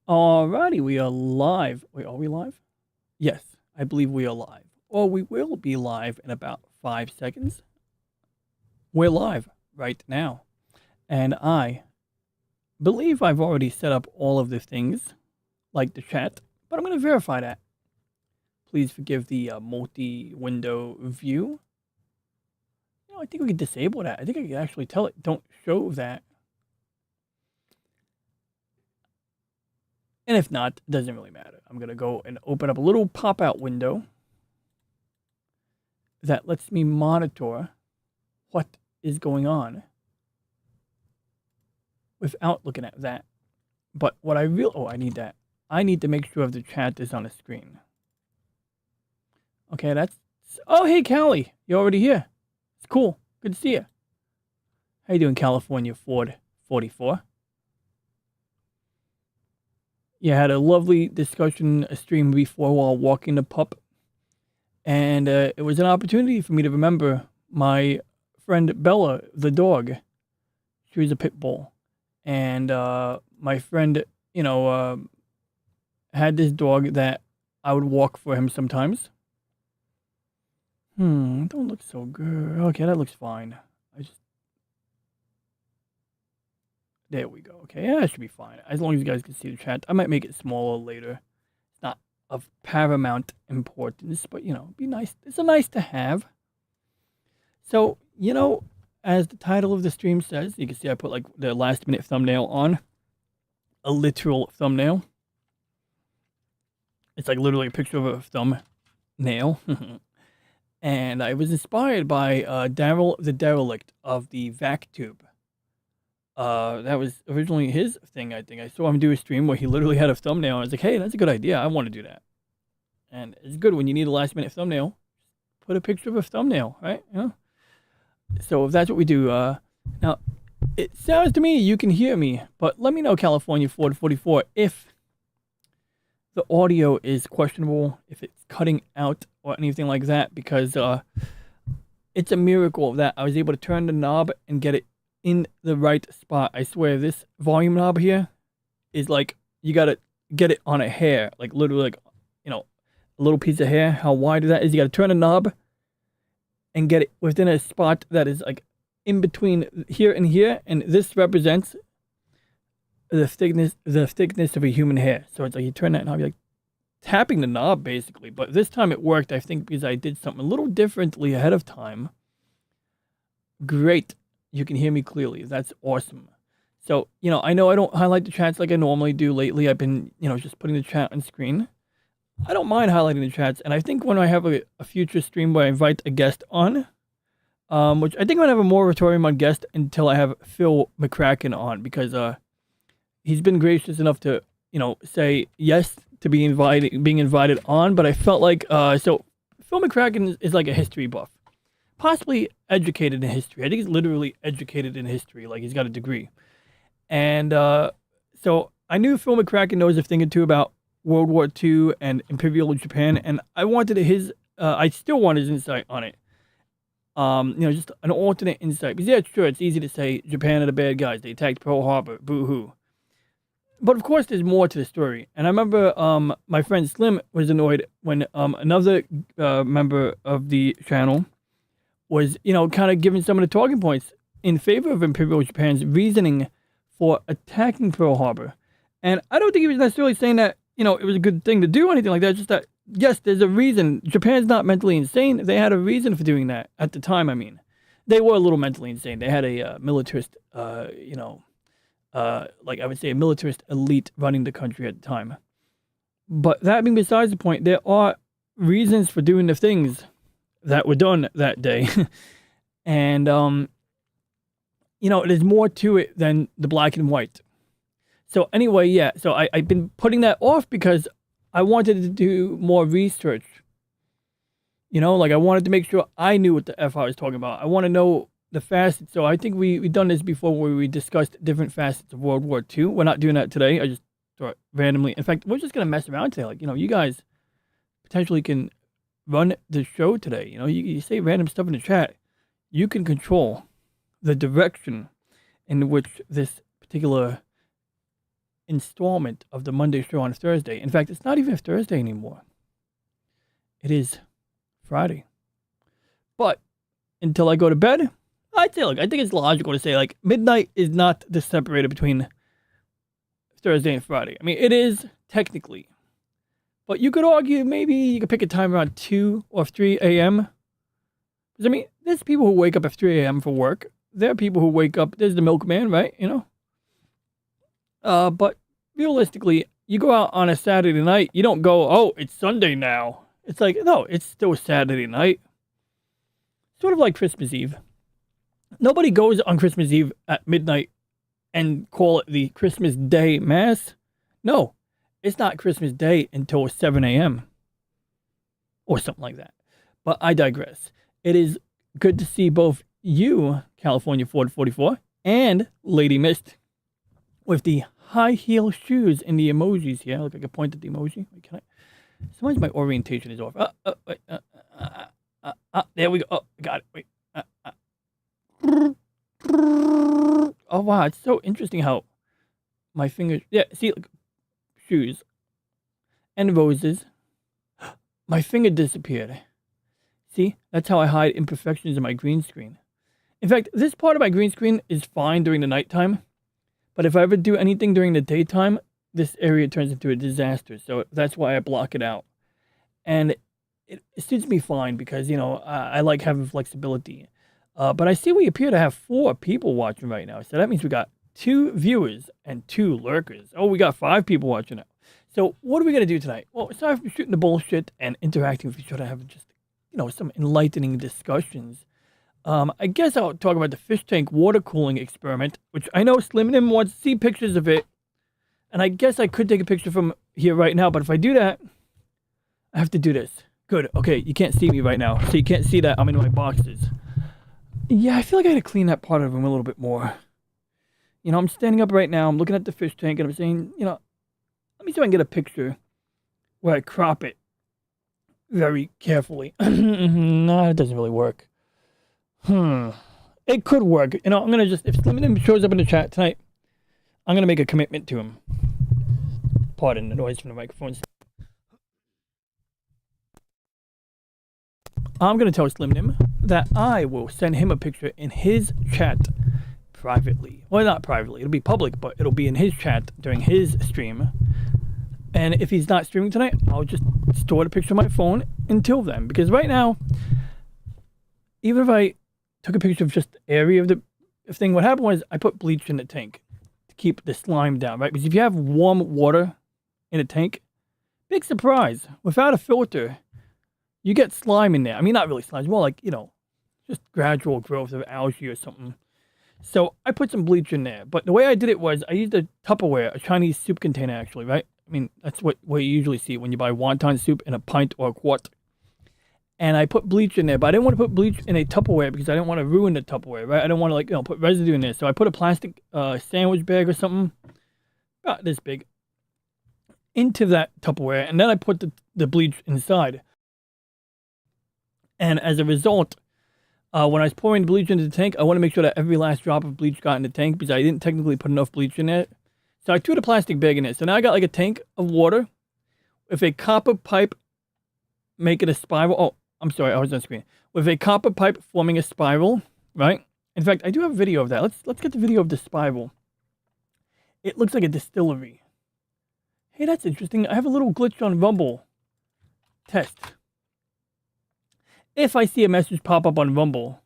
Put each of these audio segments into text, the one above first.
Alrighty, we are live. Wait, are we live? Yes, I believe we are live. Or we will be live in about 5 seconds. We're live right now. And I believe I've already set up all of the things, like the chat, but I'm going to verify that. Please forgive the multi-window view. I think we can disable that. I think I can actually tell it, don't show that. And if not, it doesn't really matter. I'm going to go and open up a little pop-out window that lets me monitor what is going on without looking at that. But what I I need that. I need to make sure the chat is on the screen. Okay, oh, hey, Callie. You're already here. It's cool. Good to see you. How you doing, California Ford 44? Yeah, I had a lovely discussion, a stream before while walking the pup. And it was an opportunity for me to remember my friend Bella, the dog. She was a pit bull. And my friend, had this dog that I would walk for him sometimes. Don't look so good. Okay, that looks fine. There we go. Okay, yeah, that should be fine. As long as you guys can see the chat. I might make it smaller later. It's not of paramount importance, but, be nice. It's a nice to have. So, as the title of the stream says, you can see I put, like, the last-minute thumbnail on. A literal thumbnail. It's, like, literally a picture of a thumbnail. And I was inspired by Daryl the Derelict of the Vac Tube. That was originally his thing, I think. I saw him do a stream where he literally had a thumbnail, and I was like, hey, that's a good idea. I want to do that. And it's good when you need a last-minute thumbnail. Put a picture of a thumbnail, right? So if that's what we do, now, it sounds to me you can hear me, but let me know, California Ford 44, if the audio is questionable, if it's cutting out or anything like that, because it's a miracle that I was able to turn the knob and get it in the right spot. I swear, this volume knob here is like, you gotta get it on a hair, like literally like, a little piece of hair. How wide that is, you gotta turn the knob and get it within a spot that is like in between here and here, and this represents the thickness of a human hair. So it's like you turn that knob, you're like tapping the knob basically. But this time it worked, I think, because I did something a little differently ahead of time. Great. You can hear me clearly. That's awesome. So, I know I don't highlight the chats like I normally do lately. I've been, just putting the chat on screen. I don't mind highlighting the chats. And I think when I have a future stream where I invite a guest on, which I think I'm going to have a moratorium on guest until I have Phil McCracken on, because he's been gracious enough to, say yes to being invited on. But I felt like, so Phil McCracken is like a history buff. Possibly educated in history. I think he's literally educated in history. Like, he's got a degree. And so I knew Phil McCracken knows a thing or two about World War II and Imperial Japan, and I wanted I still want his insight on it. Just an alternate insight. Because, yeah, sure, it's easy to say Japan are the bad guys. They attacked Pearl Harbor. Boo-hoo. But, of course, there's more to the story. And I remember my friend Slim was annoyed when another member of the channel was, kind of giving some of the talking points in favor of Imperial Japan's reasoning for attacking Pearl Harbor. And I don't think he was necessarily saying that, it was a good thing to do or anything like that. It's just that, yes, there's a reason. Japan's not mentally insane. They had a reason for doing that at the time, I mean. They were a little mentally insane. They had a militarist, like I would say a militarist elite running the country at the time. But that being besides the point, there are reasons for doing the things that were done that day. And, there's more to it than the black and white. So anyway, yeah, so I've been putting that off because I wanted to do more research. Like I wanted to make sure I knew what the F I was talking about. I want to know the facets. So I think we've done this before where we discussed different facets of World War II. We're not doing that today. I just thought it randomly. In fact, we're just going to mess around today. Like, you guys potentially can run the show today. You say random stuff in the chat. You can control the direction in which this particular installment of the Monday show on Thursday. In fact, it's not even Thursday anymore. It is Friday. But until I go to bed, I'd say, look, I think it's logical to say, like, midnight is not the separator between Thursday and Friday. I mean, it is technically. But you could argue maybe you could pick a time around 2 or 3 a.m. Because, I mean, there's people who wake up at 3 a.m. for work. There are people who wake up, there's the milkman, right? You know? But realistically, you go out on a Saturday night, you don't go, oh, it's Sunday now. It's like, no, it's still Saturday night. Sort of like Christmas Eve. Nobody goes on Christmas Eve at midnight and call it the Christmas Day Mass. No, it's not Christmas Day until 7 a.m. or something like that. But I digress. It is good to see both you, California Ford 44, and Lady Mist with the high heel shoes and the emojis here. Look, I can point at the emoji. Wait, can I? Sometimes my orientation is off. There we go. Oh, I got it. Wait. Oh, wow. It's so interesting how my fingers... Yeah, see, look, shoes and roses. My finger disappeared. See, that's how I hide imperfections in my green screen. In fact, this part of my green screen is fine during the nighttime. But if I ever do anything during the daytime, this area turns into a disaster. So that's why I block it out. And it suits me fine because, you know, I like having flexibility. But I see we appear to have 4 people watching right now. So that means we got 2 viewers and 2 lurkers. Oh, we got 5 people watching now. So what are we going to do tonight? Well, aside from shooting the bullshit and interacting with each other, having just, you know, some enlightening discussions. I guess I'll talk about the fish tank water cooling experiment, which I know Slim and him wants to see pictures of it. And I guess I could take a picture from here right now. But if I do that, I have to do this. Good. Okay, you can't see me right now. So you can't see that I'm in my boxes. Yeah, I feel like I had to clean that part of him a little bit more. You know, I'm standing up right now. I'm looking at the fish tank and I'm saying, you know, let me see if I can get a picture where I crop it very carefully. No, it doesn't really work. It could work. You know, I'm going to just, if Slim shows up in the chat tonight, I'm going to make a commitment to him. Pardon the noise from the microphone. I'm going to tell Slim Nim that I will send him a picture in his chat privately. Well, not privately. It'll be public, but it'll be in his chat during his stream. And if he's not streaming tonight, I'll just store the picture on my phone until then. Because right now, even if I took a picture of just the area of the thing, what happened was I put bleach in the tank to keep the slime down, right? Because if you have warm water in a tank, big surprise, without a filter, you get slime in there. I mean, not really slime. It's more like, you know, just gradual growth of algae or something. So I put some bleach in there. But the way I did it was I used a Tupperware, a Chinese soup container actually, right? I mean, that's what you usually see when you buy wonton soup in a pint or a quart. And I put bleach in there. But I didn't want to put bleach in a Tupperware because I didn't want to ruin the Tupperware, right? I don't want to, like, you know, put residue in there. So I put a plastic sandwich bag or something, about this big, into that Tupperware. And then I put the bleach inside. And as a result, when I was pouring bleach into the tank, I want to make sure that every last drop of bleach got in the tank because I didn't technically put enough bleach in it. So I threw the plastic bag in it. So now I got like a tank of water with a copper pipe making a spiral. Oh, I'm sorry, I was on screen. With a copper pipe forming a spiral, right? In fact, I do have a video of that. Let's get the video of the spiral. It looks like a distillery. Hey, that's interesting. I have a little glitch on Rumble. Test. If I see a message pop up on Rumble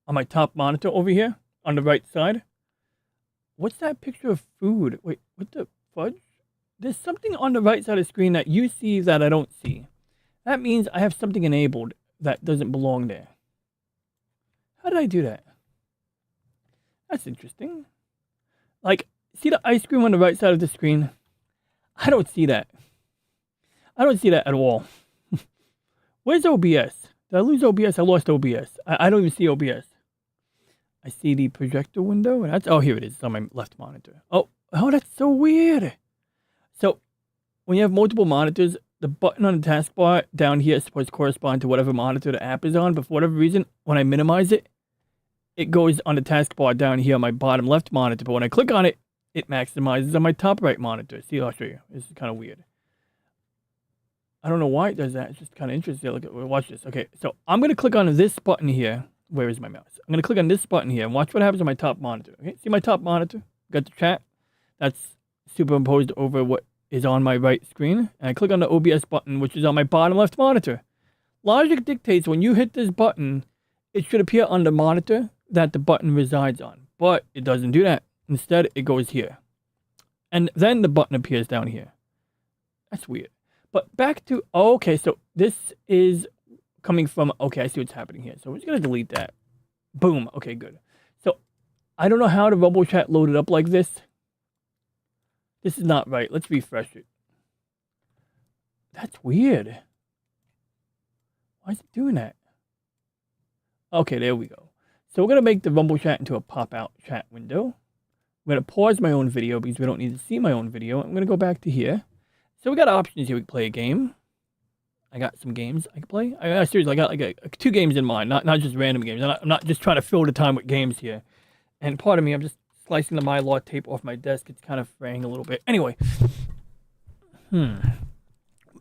on my top monitor over here on the right side, what's that picture of food? Wait, what the fudge? There's something on the right side of the screen that you see that I don't see. That means I have something enabled that doesn't belong there. How did I do that? That's interesting. Like, see the ice cream on the right side of the screen? I don't see that. I don't see that at all. Where's OBS? Did I lose OBS? I lost OBS. I don't even see OBS. I see the projector window. And that's, oh, here it is. It's on my left monitor. Oh, that's so weird. So, when you have multiple monitors, the button on the taskbar down here is supposed to correspond to whatever monitor the app is on. But for whatever reason, when I minimize it, it goes on the taskbar down here on my bottom left monitor. But when I click on it, it maximizes on my top right monitor. See, I'll show you. This is kind of weird. I don't know why it does that. It's just kind of interesting. Look at, watch this. Okay, so I'm gonna click on this button here. Where is my mouse? I'm gonna click on this button here and watch what happens on my top monitor. Okay, see my top monitor? Got the chat. That's superimposed over what is on my right screen. And I click on the OBS button, which is on my bottom left monitor. Logic dictates when you hit this button, it should appear on the monitor that the button resides on. But it doesn't do that. Instead, it goes here. And then the button appears down here. That's weird. But back to, oh, okay, so this is coming from, okay, I see what's happening here. So we're just going to delete that. Boom. Okay, good. So I don't know how the Rumble chat loaded up like this. This is not right. Let's refresh it. That's weird. Why is it doing that? Okay, there we go. So we're going to make the Rumble chat into a pop-out chat window. I'm going to pause my own video because we don't need to see my own video. I'm going to go back to here. So we got options here. We can play a game. I got some games I can play. Seriously, I got like 2 games in mind, not just random games. I'm not just trying to fill the time with games here. And pardon me, I'm just slicing the Mylar tape off my desk. It's kind of fraying a little bit. Anyway.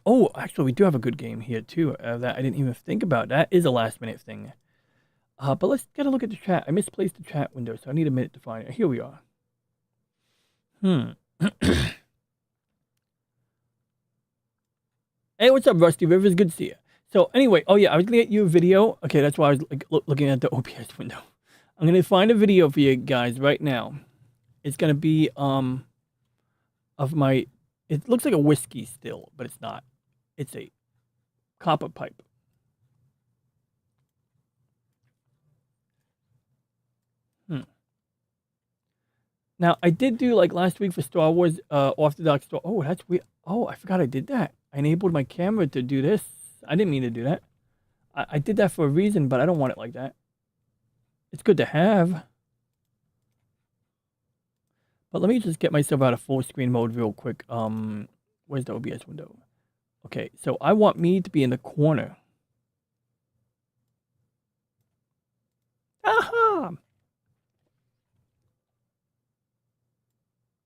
Oh, actually, we do have a good game here, too, that I didn't even think about. That is a last-minute thing. But let's get a look at the chat. I misplaced the chat window, so I need a minute to find it. Here we are. Hey, what's up, Rusty Rivers? Good to see you. So, anyway, oh, yeah, I was going to get you a video. Okay, that's why I was looking at the OBS window. I'm going to find a video for you guys right now. It's going to be of my... It looks like a whiskey still, but it's not. It's a copper pipe. Now, I did do, like, last week for Star Wars, Orthodox Star... Oh, that's weird. Oh, I forgot I did that. I enabled my camera to do this. I didn't mean to do that. I did that for a reason, but I don't want it like that. It's good to have. But let me just get myself out of full screen mode real quick. Where's the OBS window? Okay, so I want me to be in the corner. Aha!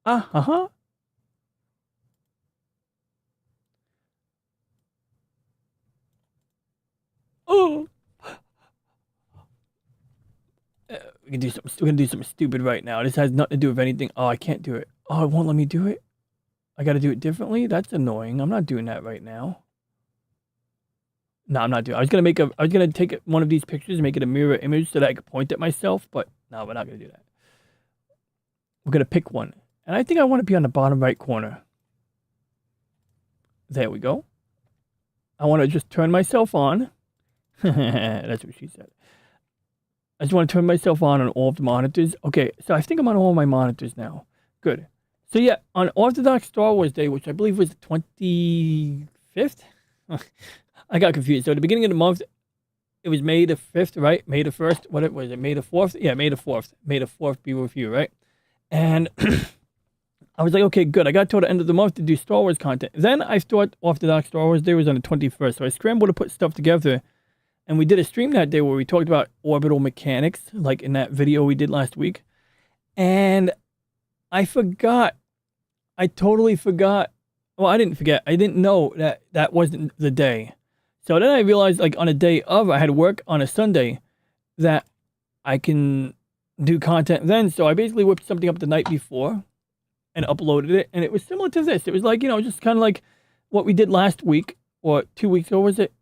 Uh-huh. Oh! We're gonna do something stupid right now. This has nothing to do with anything. Oh, I can't do it. Oh, it won't let me do it? I gotta do it differently? That's annoying. I'm not doing that right now. No, I'm not doing it. I was gonna take one of these pictures and make it a mirror image so that I could point at myself, but no, we're not gonna do that. We're gonna pick one. And I think I want to be on the bottom right corner. There we go. I want to just turn myself on. That's what she said. I just want to turn myself on all of the monitors. Okay, so I think I'm on all my monitors now. Good. So yeah, on Orthodox Star Wars Day, which I believe was the 25th? I got confused. So at the beginning of the month, it was May the 5th, right? May the 1st? What was it? May the 4th? Yeah, May the 4th. May the 4th be with you, right? And I was like, okay, good. I got till the end of the month to do Star Wars content. Then I thought Orthodox Star Wars Day was on the 21st. So I scrambled to put stuff together. And we did a stream that day where we talked about orbital mechanics, like in that video we did last week. And I forgot. I totally forgot. Well, I didn't forget. I didn't know that that wasn't the day. So then I realized, like, on a day of, I had work on a Sunday, that I can do content then. So I basically whipped something up the night before and uploaded it. And it was similar to this. It was like, you know, just kind of like what we did last week, or 2 weeks ago, was it?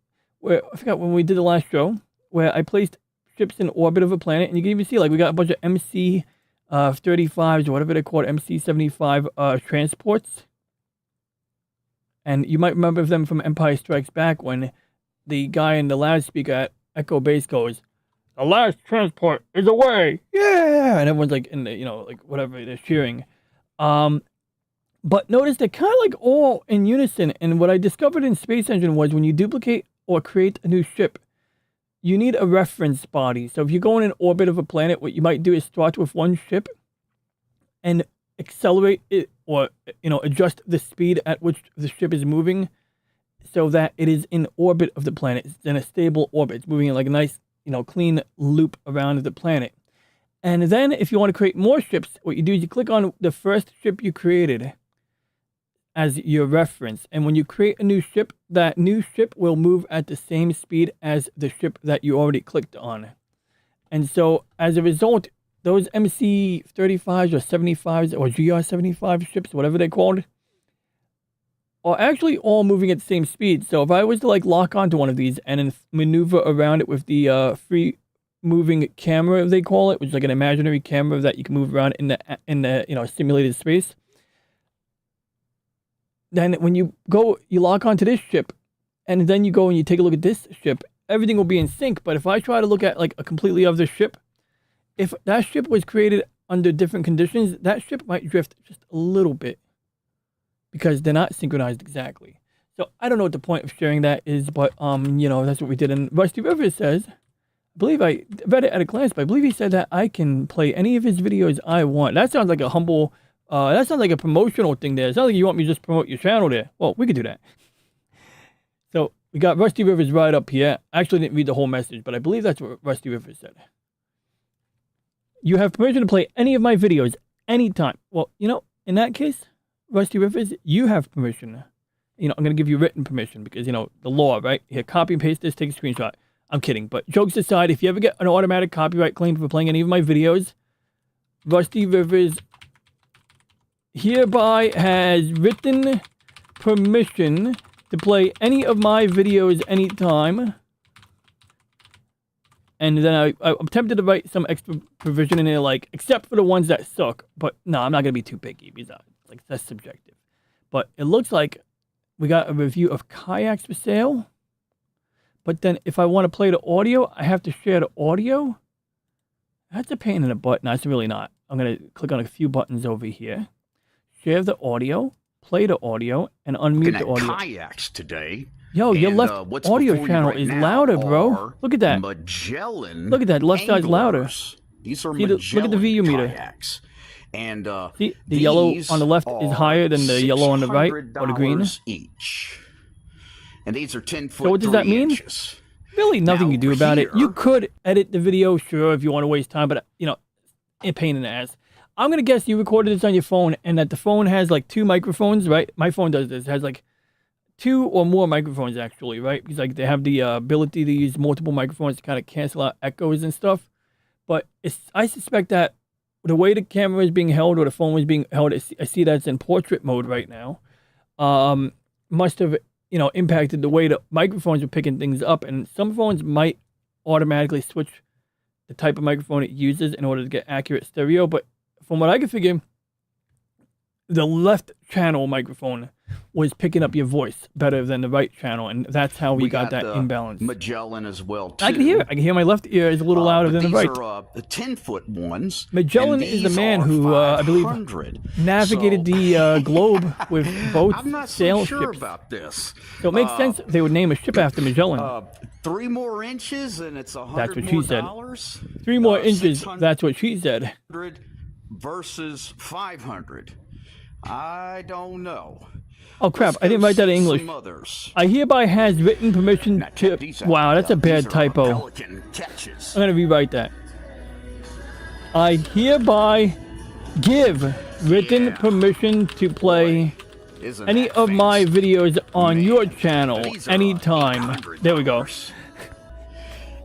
Where I forgot when we did the last show, where I placed ships in orbit of a planet, and you can even see, like, we got a bunch of MC 35s or whatever they're called, MC 75 transports. And you might remember them from Empire Strikes Back when the guy in the loudspeaker at Echo Base goes, "The last transport is away!" Yeah! And everyone's like, in the, you know, like whatever, they're cheering. But notice they're kind of like all in unison. And what I discovered in Space Engine was when you duplicate or create a new ship, you need a reference body. So if you're going in orbit of a planet, what you might do is start with one ship and accelerate it, or, you know, adjust the speed at which the ship is moving so that it is in orbit of the planet. It's in a stable orbit. It's moving in like a nice, you know, clean loop around the planet. And then if you want to create more ships, what you do is you click on the first ship you created as your reference. And when you create a new ship, that new ship will move at the same speed as the ship that you already clicked on. And so as a result, those MC-35s or 75s or GR-75 ships, whatever they're called, are actually all moving at the same speed. So if I was to like lock onto one of these and then maneuver around it with the free moving camera, they call it, which is like an imaginary camera that you can move around in the simulated space. Then when you go, you lock onto this ship, and then you go and you take a look at this ship, everything will be in sync. But if I try to look at like a completely other ship, if that ship was created under different conditions, that ship might drift just a little bit because they're not synchronized exactly. So I don't know what the point of sharing that is, but that's what we did. And Rusty Rivers says, I believe I read it at a glance, but I believe he said that I can play any of his videos I want. That sounds like a humble, that sounds like a promotional thing there. It sounds like you want me to just promote your channel there. Well, we could do that. So we got Rusty Rivers right up here. I actually didn't read the whole message, but I believe that's what Rusty Rivers said. You have permission to play any of my videos anytime. Well, in that case, Rusty Rivers, you have permission. I'm going to give you written permission because, the law, right? Here, copy and paste this, take a screenshot. I'm kidding, but jokes aside, if you ever get an automatic copyright claim for playing any of my videos, Rusty Rivers hereby has written permission to play any of my videos anytime. And then I'm tempted to write some extra provision in there, like, except for the ones that suck. But no, I'm not going to be too picky because that's subjective. But it looks like we got a review of kayaks for sale. But then if I want to play the audio, I have to share the audio. That's a pain in the butt. No, it's really not. I'm going to click on a few buttons over here. Share the audio, play the audio, and unmute the audio. Kayaks today. Yo, your left audio channel is louder, bro. Look at that. Magellan. Look at that. Left side's louder. These are Magellan look at the VU meter. Kayaks. And see, the yellow on the left is higher than the yellow on the right, or the green. Each. And these are 10 foot. So what does that mean? Inches. Really, nothing you do about it. You could edit the video, sure, if you want to waste time, but a pain in the ass. I'm gonna guess you recorded this on your phone, and that the phone has like 2 microphones, right? My phone does this. It has like 2 or more microphones actually, right? Because like they have the ability to use multiple microphones to kind of cancel out echoes and stuff. But I suspect that the way the camera is being held or the phone was being held, I see that it's in portrait mode right now. Must have impacted the way the microphones are picking things up, and some phones might automatically switch the type of microphone it uses in order to get accurate stereo. But from what I can figure, the left channel microphone was picking up your voice better than the right channel, and that's how we got that imbalance. Magellan as well, too. I can hear it. I can hear my left ear is a little louder than the right. These are the 10-foot ones. Magellan is the man who, I believe, navigated the globe with both sail ships. I'm not so sure about this. So it makes sense they would name a ship after Magellan. 3 more inches and it's $100 That's what she said. more. 3 more inches, that's what she said. Versus 500. I don't know. Oh crap, I didn't write that in English. I hereby has written permission to... Wow, that's a bad typo. I'm going to rewrite that. I hereby give written permission to play any of my videos on your channel anytime. There we go.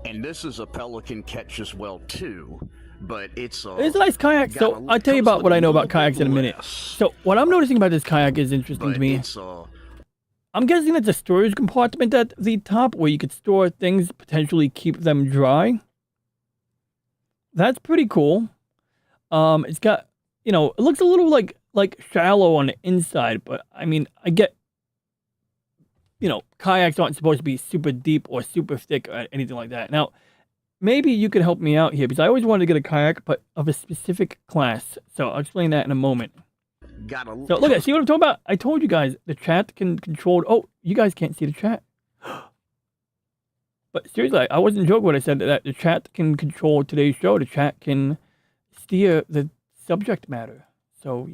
And this is a pelican catch as well too. But it's a nice kayak. So I'll tell you about what I know about kayaks in a minute. So what I'm noticing about this kayak is interesting to me. I'm guessing that's a storage compartment at the top where you could store things, potentially keep them dry. That's pretty cool. It's got, it looks a little like shallow on the inside, but I mean, I get, kayaks aren't supposed to be super deep or super thick or anything like that. Now, maybe you could help me out here because I always wanted to get a kayak, but of a specific class. So I'll explain that in a moment. So look at, see what I'm talking about? I told you guys the chat can control. Oh, you guys can't see the chat. But seriously, I wasn't joking when I said that the chat can control today's show. The chat can steer the subject matter. So,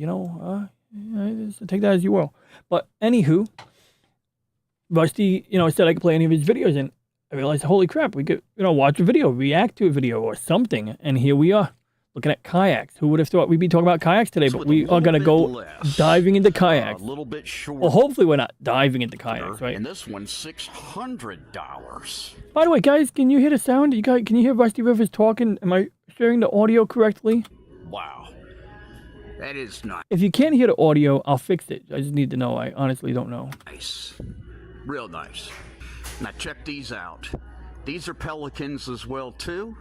take that as you will. But anywho, Rusty, said I could play any of his videos, and I realized, holy crap, we could, watch a video, react to a video or something. And here we are. looking at kayaks. Who would have thought we'd be talking about kayaks today? So But with we a are little going to bit go less, diving into kayaks. A little bit shorter. Well, hopefully we're not diving into kayaks, right? And this one's $600. By the way, guys, can you hear the sound? Can you hear Rusty Rivers talking? Am I sharing the audio correctly? Wow. That is If you can't hear the audio, I'll fix it. I just need to know. I honestly don't know. nice. Real nice. Now check these out. These are pelicans as well too.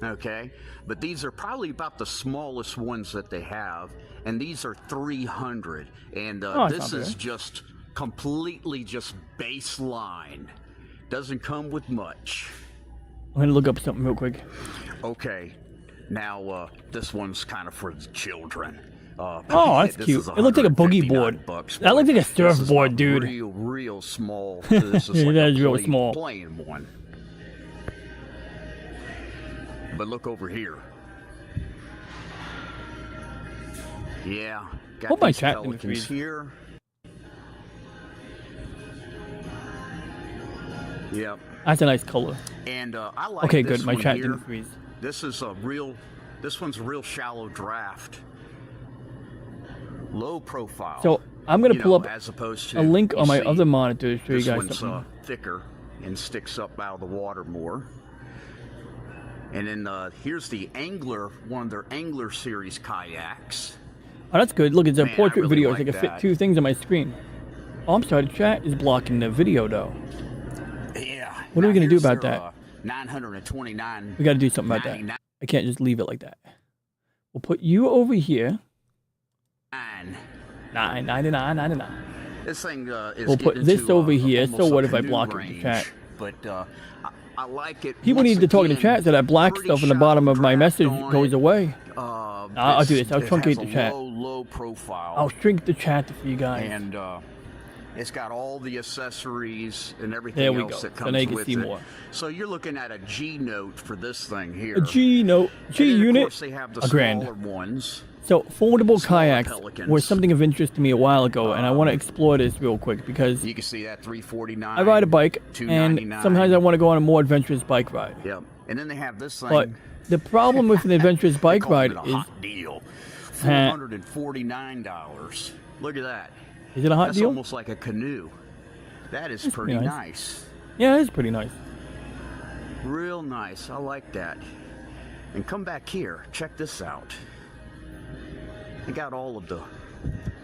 Okay, but these are probably about the smallest ones that they have, and these are 300. And this is just completely just baseline. Doesn't come with much. I'm gonna look up something real quick. Okay, now this one's kind of for the children. Oh, that's cute. It looks like a boogie board. That looks like a surfboard, dude. Real small. This is like that is real small. Playing one. But look over here. Yeah, got Hold my these chat in the pelicans freeze. here. Yep. That's a nice color. And I like Okay, this good. My one chat here. didn't freeze. This one's a real shallow draft. Low profile. So I'm gonna pull up as opposed to a link on my see, other monitor to show you this guys one's something. thicker and sticks up out of the water more. And then here's the Angler, one of their Angler series kayaks. Oh, that's good. Look, it's a Man, I portrait really video. like I can fit that. two things on my screen. Oh, I'm sorry. The chat is blocking the video, though. Yeah. What are we gonna do here's about their, that? 929. We got to do something about that. I can't just leave it like that. We'll put you over here. $9.99. This thing is. We'll put getting this into, over here. So almost what a if I canoe block it with the range, chat? But I like it. People Once need to talk in the again, chat so that black pretty stuff in the bottom of my shallow message draft on goes it. away. I'll do this. I'll It truncate has the a chat. Low profile. I'll shrink the chat for you guys. And it's got all the accessories and everything There we else go. that So comes now you can with see it. more. So you're looking at a G note for this thing here. A G note, G and then, unit, Of course, they have the a grand. smaller ones. So foldable Smaller kayaks pelicans. were something of interest to me a while ago, and I want to explore this real quick because You can see that $349. I ride a bike, and $299. sometimes I want to go on a more adventurous bike ride. Yep. And then they have this thing. But the problem with an adventurous they bike call ride it a is, hot deal. $449. Look at that. is it a hot That's deal? almost like a canoe. That is pretty pretty nice. Yeah, it's pretty nice. Real nice. I like that. And come back here. Check this out. They got all of the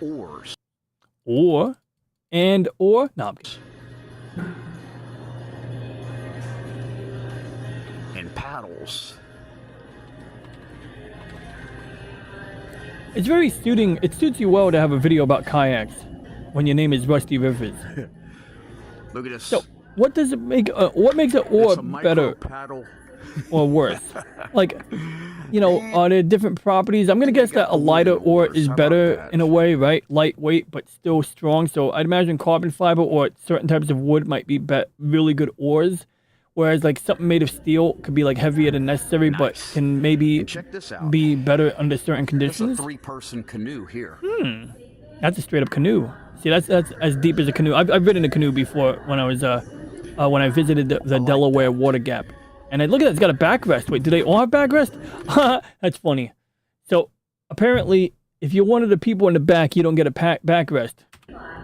oars. Or, no, I'm kidding. And paddles. It's very suiting. It suits you well to have a video about kayaks when your name is Rusty Rivers. Look at this. So, what does it make? What makes an oar It's a micro better paddle. or worse? Like, are there different properties? I'm gonna guess that a lighter oar is How about better that? in a way, right? Lightweight but still strong. So I'd imagine carbon fiber or certain types of wood might be really good oars, whereas like something made of steel could be like heavier than necessary, but Nice. can maybe And check this out. be better under certain It's a conditions. 3-person canoe here. That's a straight up canoe. See, that's as deep as a canoe. I've ridden a canoe before when I was when I visited the Delaware Water Gap, and look at that, it's got a backrest. Wait, do they all have backrest? That's funny. So apparently, if you're one of the people in the back, you don't get a backrest,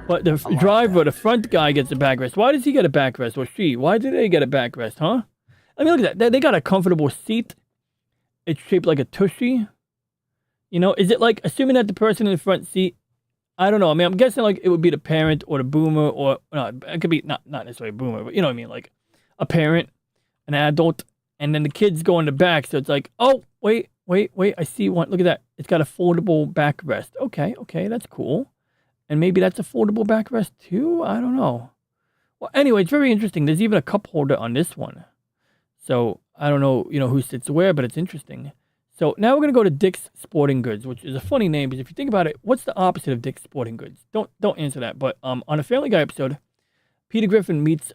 but the driver, the front guy, gets a backrest. Why does he get a backrest, or she? Why do they get a backrest, huh? I mean, look at that. They got a comfortable seat. It's shaped like a tushy. Is it like assuming that the person in the front seat? I don't know. I mean, I'm guessing like it would be the parent or the boomer, or no, it could be not necessarily a boomer, but you know what I mean, like a parent, an adult, and then the kids go in the back. So it's like, oh, wait, I see one. Look at that. It's got a foldable backrest. Okay, that's cool. And maybe that's a foldable backrest too. I don't know. Well, anyway, it's very interesting. There's even a cup holder on this one. So I don't know, who sits where, but it's interesting. So now we're gonna go to Dick's Sporting Goods, which is a funny name because if you think about it, what's the opposite of Dick's Sporting Goods? Don't answer that. But on a Family Guy episode, Peter Griffin meets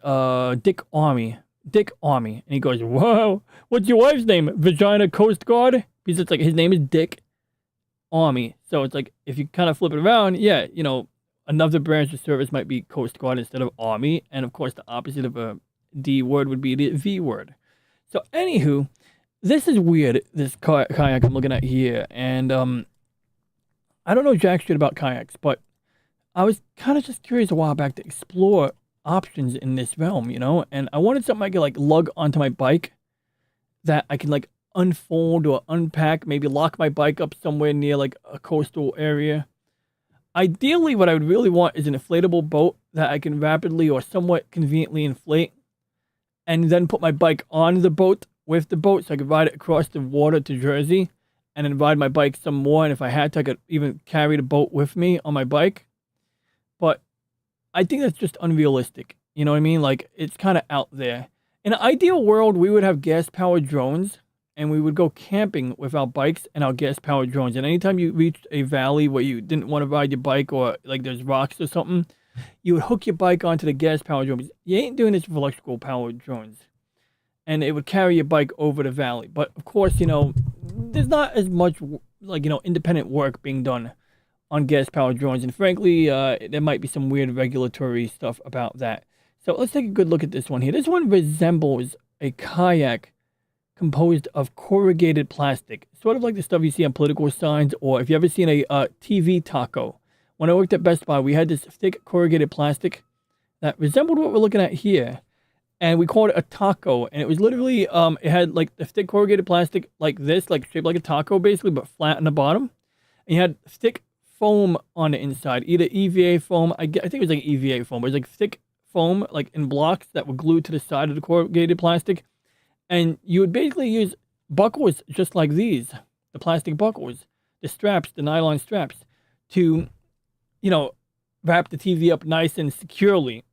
Dick Army, and he goes, "Whoa, what's your wife's name? Vagina Coast Guard?" Because it's like his name is Dick Army. So it's like if you kind of flip it around, yeah, another branch of service might be Coast Guard instead of Army, and of course the opposite of a D word would be the V word. So anywho. this is weird. This kayak I'm looking at here, and I don't know jack shit about kayaks, but I was kind of just curious a while back to explore options in this realm, you know. And I wanted something I could like lug onto my bike that I can like unfold or unpack, maybe lock my bike up somewhere near like a coastal area. Ideally, what I would really want is an inflatable boat that I can rapidly or somewhat conveniently inflate and then put my bike on the boat with the boat so I could ride it across the water to Jersey and then ride my bike some more. And if I had to, I could even carry the boat with me on my bike. But I think that's just unrealistic. You know what I mean? Like, it's kind of out there. In an ideal world, we would have gas-powered drones and we would go camping with our bikes and our gas-powered drones. And anytime you reached a valley where you didn't want to ride your bike or like there's rocks or something, you would hook your bike onto the gas-powered drone. You ain't doing this with electrical-powered drones. And it would carry your bike over the valley. But of course, you know, there's not as much like, you know, independent work being done on gas-powered drones. And frankly, there might be some weird regulatory stuff about that. So let's take a good look at this one here. This one resembles a kayak composed of corrugated plastic, sort of like the stuff you see on political signs, or if you ever seen a TV taco. When I worked at Best Buy, we had this thick corrugated plastic that resembled what we're looking at here, and we called it a taco. And it was literally, it had like the thick corrugated plastic like this, like shaped like a taco basically, but flat on the bottom. And you had thick foam on the inside, either EVA foam. I think it was like EVA foam, but it was like thick foam, like in blocks that were glued to the side of the corrugated plastic. And you would basically use buckles just like these, the plastic buckles, the straps, the nylon straps, to, you know, wrap the TV up nice and securely.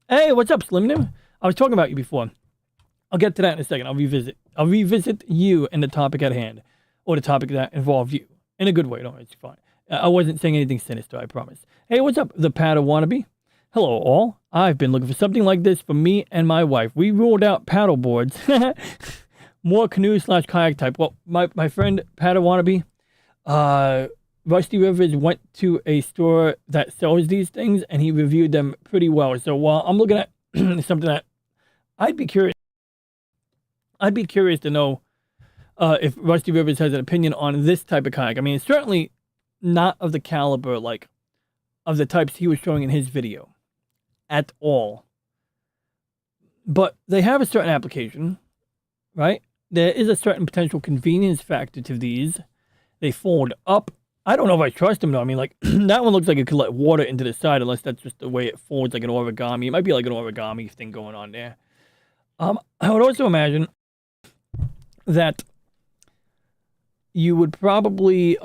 Hey, what's up, Slim Nim? I was talking about you before. I'll get to that in a second. I'll revisit you and the topic at hand, or the topic that involved you. In a good way, don't worry, it's fine. I wasn't saying anything sinister, I promise. Hey, what's up, the Paddle Wannabe? Hello, all. I've been looking for something like this for me and my wife. We ruled out paddle boards. More canoe/kayak type. Well, my friend Paddle Wannabe, Rusty Rivers went to a store that sells these things, and he reviewed them pretty well. So while I'm looking at something that I'd be curious to know if Rusty Rivers has an opinion on this type of kayak. I mean, it's certainly not of the caliber like of the types he was showing in his video at all. But they have a certain application, right? There is a certain potential convenience factor to these. They fold up. I don't know if I trust them though. I mean, like, that one looks like it could let water into the side, unless that's just the way it folds, like an origami. It might be like an origami thing going on there. I would also imagine that you would probably,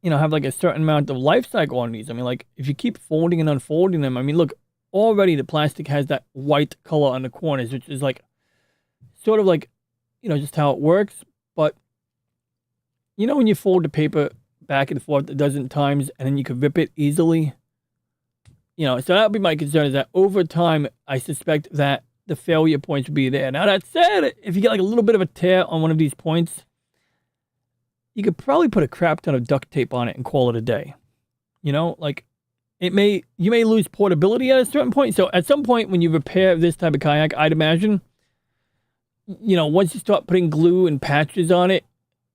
you know, have like a certain amount of life cycle on these. I mean, like, if you keep folding and unfolding them, I mean, look, already the plastic has that white color on the corners, which is like, sort of like, you know, just how it works. But, you know, when you fold the paper back and forth a dozen times and then you can rip it easily, you know, so that would be my concern, is that over time, I suspect that the failure points would be there. Now, that said, if you get like a little bit of a tear on one of these points, you could probably put a crap ton of duct tape on it and call it a day. You know, like, you may lose portability at a certain point. So at some point when you repair this type of kayak, I'd imagine, you know, once you start putting glue and patches on it,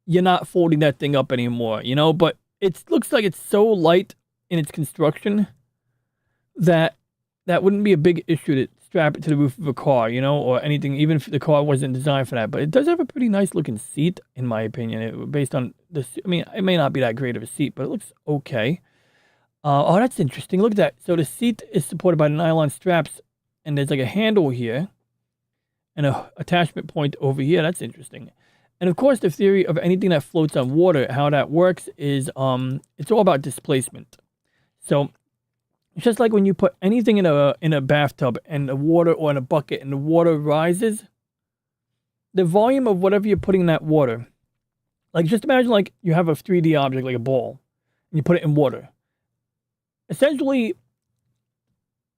you're not folding that thing up anymore, you know. But it looks like it's so light in its construction that wouldn't be a big issue to strap it to the roof of a car, you know, or anything, even if the car wasn't designed for that. But it does have a pretty nice looking seat, in my opinion, based on this. I mean, it may not be that great of a seat, but it looks okay. Oh, that's interesting. Look at that. So the seat is supported by nylon straps, and there's like a handle here and a attachment point over here. That's interesting. And of course, the theory of anything that floats on water, how that works is it's all about displacement. So it's just like when you put anything in a bathtub and the water, or in a bucket, and the water rises, the volume of whatever you're putting in that water, like, just imagine like you have a 3D object like a ball and you put it in water. Essentially,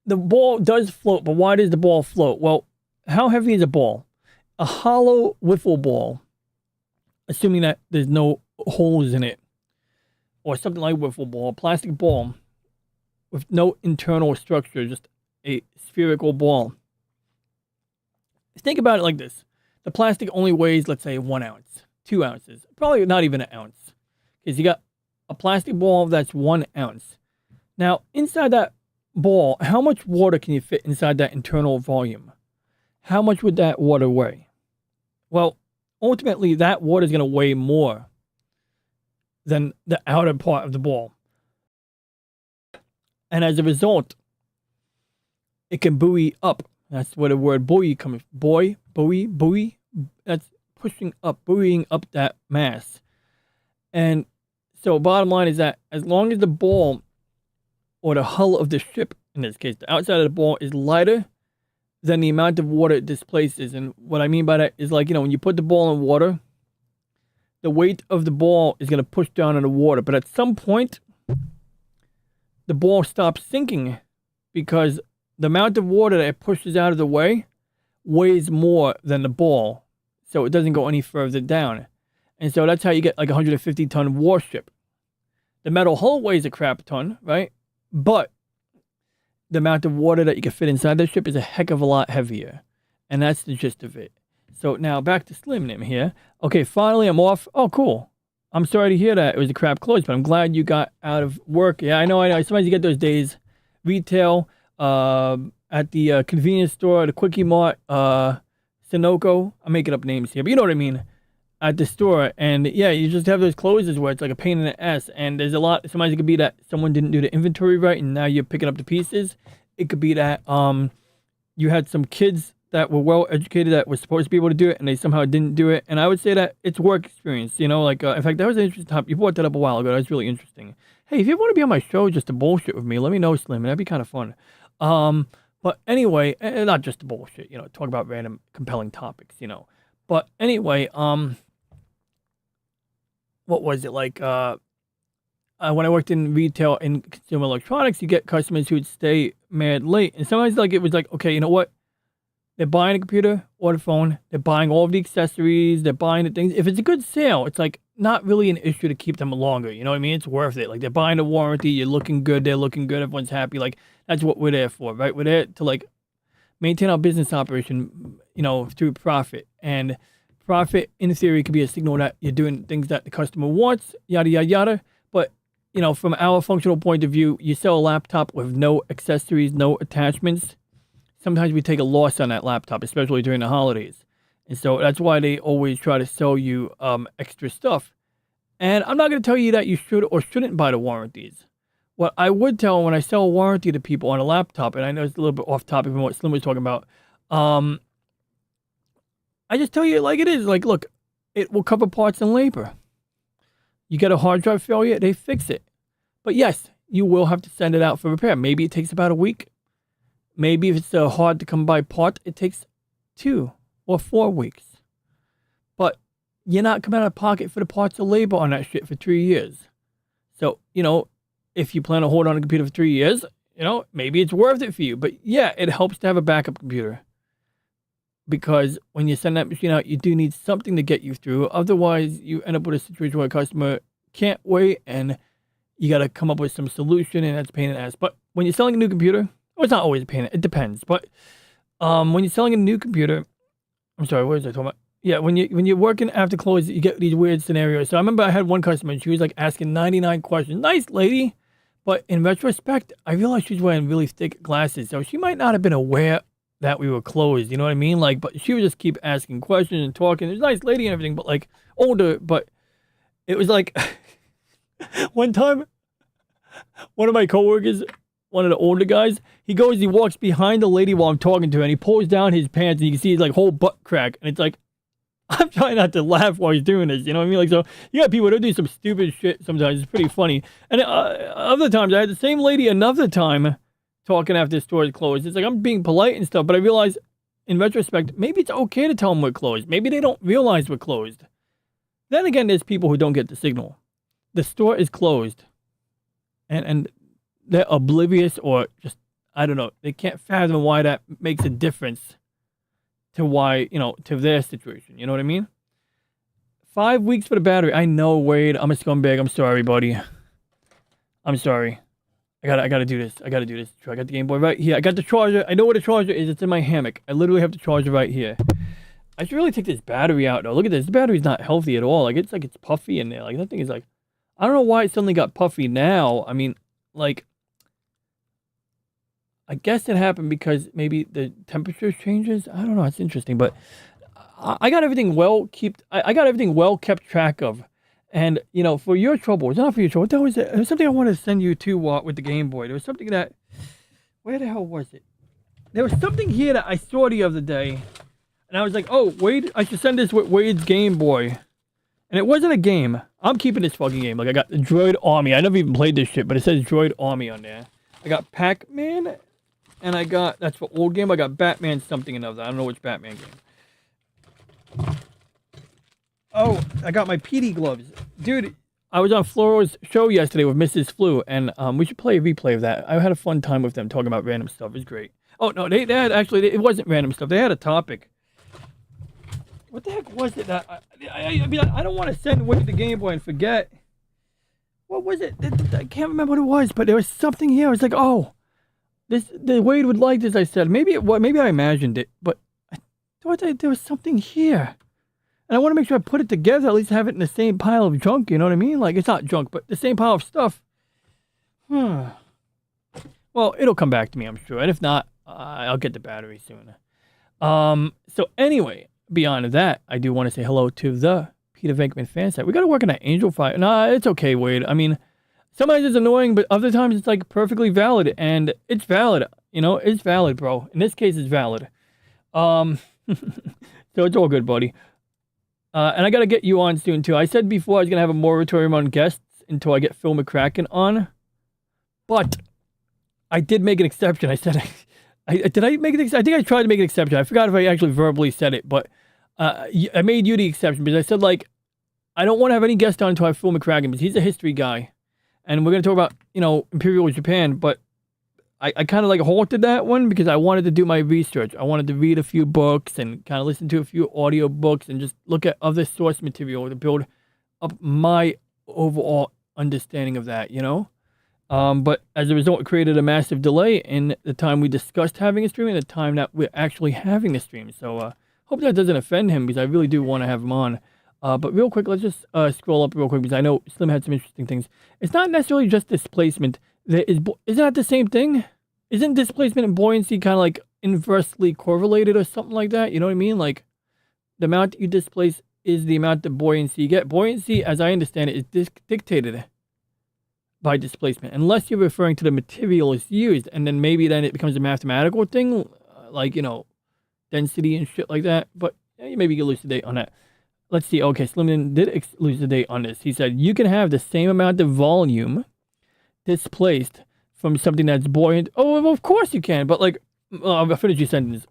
the ball does float, but why does the ball float? Well, how heavy is a ball? A hollow wiffle ball, assuming that there's no holes in it, or something like wiffle ball, a plastic ball with no internal structure, just a spherical ball. Think about it like this. the plastic only weighs, let's say, 1 ounce, 2 ounces, probably not even an ounce, because you got a plastic ball that's 1 ounce. Now, inside that ball, how much water can you fit inside that internal volume? How much would that water weigh? Well, ultimately, that water is going to weigh more than the outer part of the ball. And as a result, it can buoy up. That's where the word buoy comes from. Buoy. That's pushing up, buoying up that mass. And so bottom line is that as long as the ball, or the hull of the ship, in this case, the outside of the ball is lighter than the amount of water it displaces. And what I mean by that is, like, when you put the ball in water, the weight of the ball is going to push down on the water. But at some point, the ball stops sinking because the amount of water that it pushes out of the way weighs more than the ball. So it doesn't go any further down. And so that's how you get like a 150-ton warship. The metal hull weighs a crap ton, right? But the amount of water that you can fit inside the ship is a heck of a lot heavier. And that's the gist of it. So now back to Slim Nim here. Okay, finally I'm off. Oh, cool. I'm sorry to hear that it was a crap close, but I'm glad you got out of work. Yeah, I know. Sometimes you get those days. Retail, at the convenience store, the Quickie Mart, Sunoco. I'm making up names here, but you know what I mean. At the store, and yeah, you just have those closes where it's like a pain in the ass, and there's a lot. Sometimes it could be that someone didn't do the inventory right, and now you're picking up the pieces. It could be that you had some kids that were well educated that were supposed to be able to do it, and they somehow didn't do it. And I would say that it's work experience, like in fact, that was an interesting topic. You brought that up a while ago. That was really interesting. Hey, if you want to be on my show just to bullshit with me, let me know, Slim. That'd be kind of fun. But anyway, not just to bullshit, talk about random compelling topics, But anyway, what was it like? When I worked in retail in consumer electronics, you get customers who would stay mad late, and sometimes it was like, okay, you know what? They're buying a computer or the phone. They're buying all of the accessories. They're buying the things. If it's a good sale, it's like not really an issue to keep them longer. You know what I mean? It's worth it. Like, they're buying the warranty. You're looking good. They're looking good. Everyone's happy. Like, that's what we're there for, right? We're there to maintain our business operation, through profit. And profit, in theory, could be a signal that you're doing things that the customer wants, yada, yada, yada. But, from our functional point of view, you sell a laptop with no accessories, no attachments. Sometimes we take a loss on that laptop, especially during the holidays. And so that's why they always try to sell you extra stuff. And I'm not going to tell you that you should or shouldn't buy the warranties. What I would tell when I sell a warranty to people on a laptop, and I know it's a little bit off topic from what Slim was talking about, I just tell you like it is. Like, look, it will cover parts and labor. You get a hard drive failure, they fix it. But yes, you will have to send it out for repair. Maybe it takes about a week. Maybe if it's a hard to come by part, it takes 2 or 4 weeks. But you're not coming out of pocket for the parts or labor on that shit for 3 years. So, if you plan to hold on a computer for 3 years, maybe it's worth it for you. But yeah, it helps to have a backup computer. Because when you send that machine out, you do need something to get you through. Otherwise, you end up with a situation where a customer can't wait and you got to come up with some solution, and that's a pain in the ass. But when you're selling a new computer, well, it's not always a pain. It depends. But when you're selling a new computer, I'm sorry, what was I talking about? Yeah, when you're working after close, you get these weird scenarios. So I remember I had one customer, and she was asking 99 questions. Nice lady. But in retrospect, I realized she was wearing really thick glasses. So she might not have been aware that we were closed. You know what I mean? But she would just keep asking questions and talking. She's a nice lady and everything, but older. But it was one time, one of my coworkers, one of the older guys, he walks behind the lady while I'm talking to her, and he pulls down his pants, and you can see his whole butt crack. And it's I'm trying not to laugh while he's doing this, you know what I mean? So you got people that do some stupid shit sometimes. It's pretty funny. And other times, I had the same lady another time talking after the store is closed. It's I'm being polite and stuff, but I realize in retrospect, maybe it's okay to tell them we're closed. Maybe they don't realize we're closed. Then again, there's people who don't get the signal. The store is closed. And they're oblivious, or just, I don't know, they can't fathom why that makes a difference to why, to their situation. You know what I mean? 5 weeks for the battery. I know, Wade. I'm a scumbag. I'm sorry, buddy. I'm sorry. I gotta do this. I got the Game Boy right here. I got the charger. I know where the charger is. It's in my hammock. I literally have the charger right here. I should really take this battery out though. Look at this. The battery's not healthy at all. Like it's puffy in there. Like that thing is like, I don't know why it suddenly got puffy now. I mean, like, I guess it happened because maybe the temperature changes. I don't know. It's interesting, but I got everything I got everything well kept track of. And for your trouble, it's not for your trouble. There was something I wanted to send you to with the Game Boy. There was something that, where the hell was it? There was something here that I saw the other day, and I was like, oh, Wade, I should send this with Wade's Game Boy. And it wasn't a game. I'm keeping this fucking game. Like, I got the Droid Army. I never even played this shit, but it says Droid Army on there. I got Pac-Man, and I got, that's for old game, I got Batman something another. I don't know which Batman game. Oh, I got my PD gloves. Dude, I was on Floro's show yesterday with Mrs. Flu, and we should play a replay of that. I had a fun time with them talking about random stuff. It was great. Oh, no, they had actually, it wasn't random stuff. They had a topic. What the heck was it that, I mean, I don't want to send Wade the Game Boy and forget. What was it? I can't remember what it was, but there was something here. I was like, oh, the Wade would like this, I said. Maybe I imagined it, but I thought there was something here. And I want to make sure I put it together, at least have it in the same pile of junk, you know what I mean? Like, it's not junk, but the same pile of stuff. Well, it'll come back to me, I'm sure. And if not, I'll get the battery soon. So anyway, beyond that, I do want to say hello to the Peter Venkman fan site. We got to work on that Angel Fire. Nah, it's okay, Wade. I mean, sometimes it's annoying, but other times it's like perfectly valid. And it's valid. It's valid, bro. In this case, it's valid. So it's all good, buddy. And I got to get you on soon, too. I said before I was going to have a moratorium on guests until I get Phil McCracken on. But I did make an exception. I said, did I make an exception? I think I tried to make an exception. I forgot if I actually verbally said it. But I made you the exception because I said, like, I don't want to have any guests on until I have Phil McCracken because he's a history guy. And we're going to talk about, Imperial Japan. But I kind of like halted that one because I wanted to do my research. I wanted to read a few books and kind of listen to a few audio books and just look at other source material to build up my overall understanding of that, But as a result, it created a massive delay in the time we discussed having a stream and the time that we're actually having the stream. So hope that doesn't offend him because I really do want to have him on. But real quick, let's just scroll up real quick because I know Slim had some interesting things. It's not necessarily just displacement. Isn't that the same thing? Isn't displacement and buoyancy kind of like inversely correlated or something like that? You know what I mean? Like the amount that you displace is the amount of buoyancy you get. Buoyancy, as I understand it, is dictated by displacement, unless you're referring to the material it's used, and then it becomes a mathematical thing, like density and shit like that. But maybe you can elucidate on that. Let's see. Okay, Slimden did elucidate on this. He said you can have the same amount of volume displaced from something that's buoyant. Oh, well, of course you can. But I'll finish your sentence.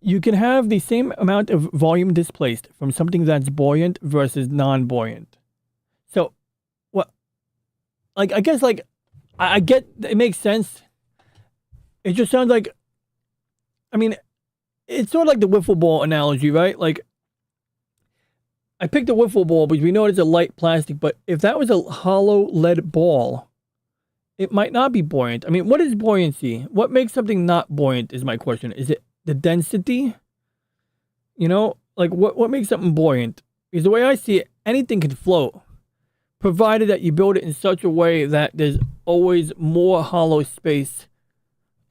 You can have the same amount of volume displaced from something that's buoyant versus non-buoyant. So, what? Like, I guess, I get it makes sense. It just sounds like, I mean, it's sort of like the wiffle ball analogy, right? Like, I picked a wiffle ball because we know it's a light plastic, but if that was a hollow lead ball, it might not be buoyant. I mean, what is buoyancy? What makes something not buoyant is my question. Is it the density? What makes something buoyant? Because the way I see it, anything can float, provided that you build it in such a way that there's always more hollow space,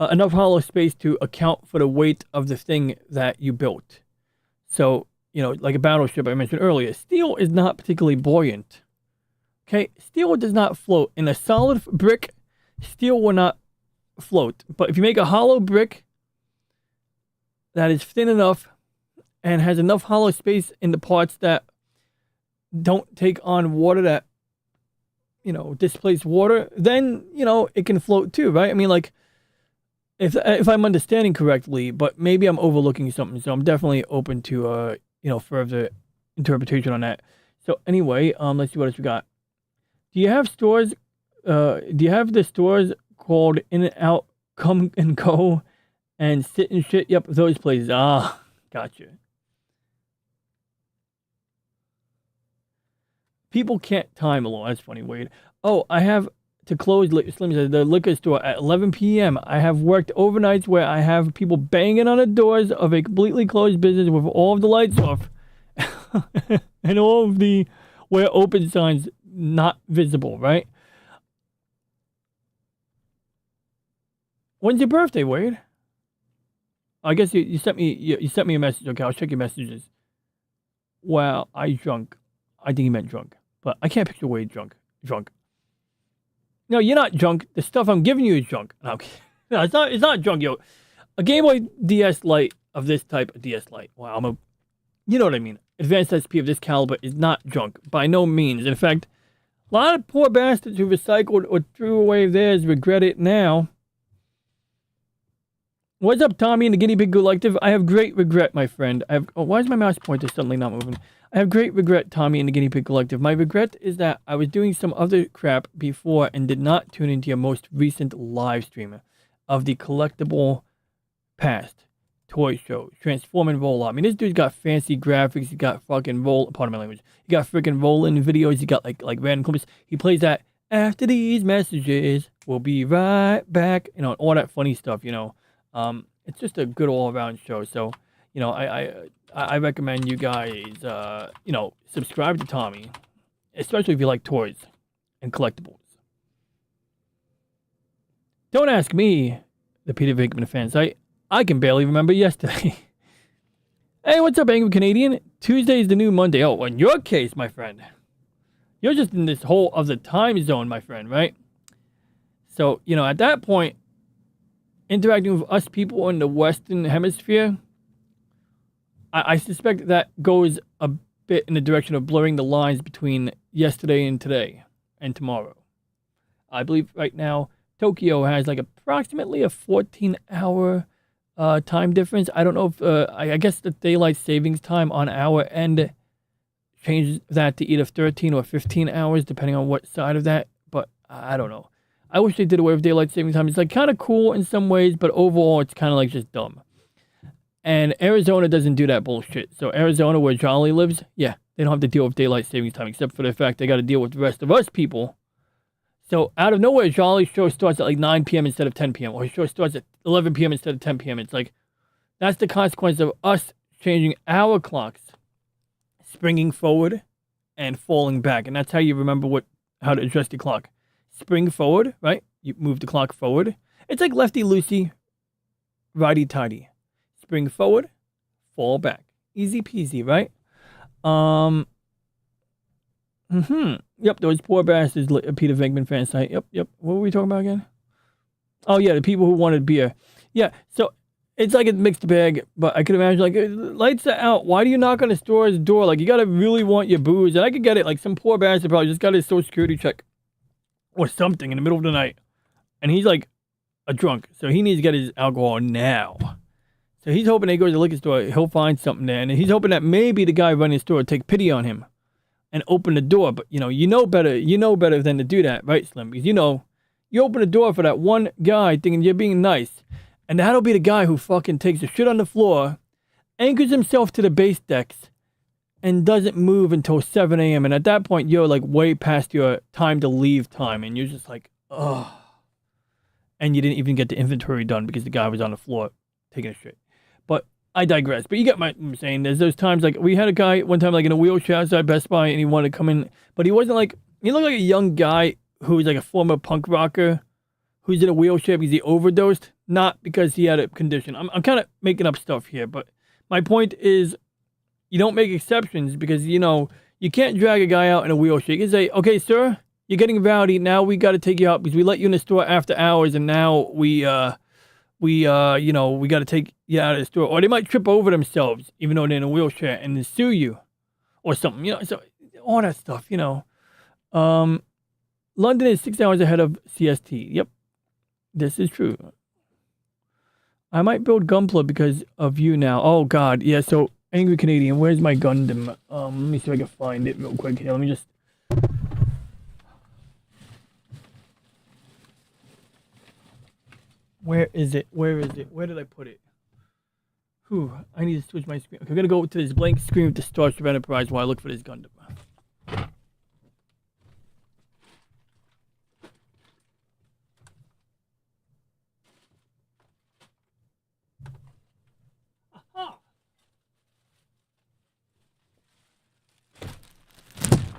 enough hollow space to account for the weight of the thing that you built. So, like a battleship I mentioned earlier, steel is not particularly buoyant. Okay, steel does not float. In a solid brick, steel will not float. But if you make a hollow brick that is thin enough and has enough hollow space in the parts that don't take on water that, displace water, then, it can float too, right? I mean, like, if I'm understanding correctly, but maybe I'm overlooking something, so I'm definitely open to, further interpretation on that. So anyway, let's see what else we got. Do you have stores, do you have the stores called In and Out, Come and Go, and Sit and Shit? Yep, those places. Ah, gotcha. People can't time alone. That's funny, Wade. Oh, I have to close, Slim said, the liquor store at 11 p.m. I have worked overnights where I have people banging on the doors of a completely closed business with all of the lights off and all of the where open signs not visible, right? When's your birthday, Wade? I guess you sent me you sent me a message. Okay, I'll check your messages. Wow, I drunk. I think he meant drunk, but I can't picture Wade drunk. No, you're not drunk. The stuff I'm giving you is drunk. No, okay. No, it's not. It's not drunk, yo. A Game Boy DS Lite of this type of DS Lite. Wow, you know what I mean. Advanced SP of this caliber is not drunk by no means. In fact, a lot of poor bastards who recycled or threw away theirs regret it now. What's up, Tommy and the Guinea Pig Collective? I have great regret, my friend. Why is my mouse pointer suddenly not moving? I have great regret, Tommy and the Guinea Pig Collective. My regret is that I was doing some other crap before and did not tune into your most recent live stream of the collectible past toy show, Transform and Roll Up. I mean, this dude's got fancy graphics. He got fucking pardon my language. He got freaking rolling videos. He got like random clips. He plays that after these messages, we'll be right back. You know, all that funny stuff. You know, it's just a good all around show. So, you know, I recommend you guys, you know, subscribe to Tommy, especially if you like toys and collectibles. Don't ask me, the Peter Venkman fan site. I can barely remember yesterday. Hey, what's up, Angry Canadian? Tuesday is the new Monday. Oh, in your case, my friend, you're just in this whole other time zone, my friend, right? So, you know, at that point, interacting with us people in the Western Hemisphere, I suspect that goes a bit in the direction of blurring the lines between yesterday and today and tomorrow. I believe right now Tokyo has like approximately a 14-hour time difference. I don't know if I guess the daylight savings time on our end changes that to either 13 or 15 hours depending on what side of that, but I don't know. I wish they did away with daylight savings time. It's like kind of cool in some ways, but overall it's kind of like just dumb. And Arizona doesn't do that bullshit. So Arizona, where Jolly lives, yeah, they don't have to deal with daylight savings time, except for the fact they got to deal with the rest of us people. So out of nowhere, Jolly's show starts at like 9 p.m. instead of 10 p.m. Or his show starts at 11 p.m. instead of 10 p.m. It's like, that's the consequence of us changing our clocks, springing forward and falling back. And that's how you remember how to adjust the clock. Spring forward, right? You move the clock forward. It's like lefty-loosey, righty-tighty. Spring forward, fall back. Easy peasy, right? Yep, those poor bastards, Peter Venkman fan site. Yep. What were we talking about again? Oh, yeah, the people who wanted beer. Yeah, so it's like a mixed bag, but I could imagine, like, lights are out. Why do you knock on the store's door? Like, you got to really want your booze. And I could get it. Like, some poor bastard probably just got his social security check or something in the middle of the night. And he's, like, a drunk. So he needs to get his alcohol now. So he's hoping they go to the liquor store, he'll find something there. And he's hoping that maybe the guy running the store will take pity on him and open the door. But, you know better than to do that, right, Slim? Because, you open the door for that one guy thinking you're being nice. And that'll be the guy who fucking takes a shit on the floor, anchors himself to the base decks, and doesn't move until 7 a.m. And at that point, you're like way past your time to leave time. And you're just like, ugh. And you didn't even get the inventory done because the guy was on the floor taking a shit. But I digress. But you get what I'm saying. There's those times, like, we had a guy one time, like, in a wheelchair outside Best Buy, and he wanted to come in. But he wasn't like, he looked like a young guy who was like a former punk rocker who's in a wheelchair because he overdosed, not because he had a condition. I'm kind of making up stuff here, but my point is you don't make exceptions because, you can't drag a guy out in a wheelchair. You can say, okay, sir, you're getting rowdy. Now we got to take you out because we let you in the store after hours, and now we got to take you out of the store. Or they might trip over themselves, even though they're in a wheelchair, and then sue you or something, so all that stuff, London is 6 hours ahead of CST. Yep. This is true. I might build Gunpla because of you now. Oh, God. Yeah, so, Angry Canadian, where's my Gundam? Let me see if I can find it real quick here. Let me just... Where is it? Where did I put it? Whew, I need to switch my screen. Okay, I'm going to go to this blank screen with the Starship Enterprise while I look for this Gundam.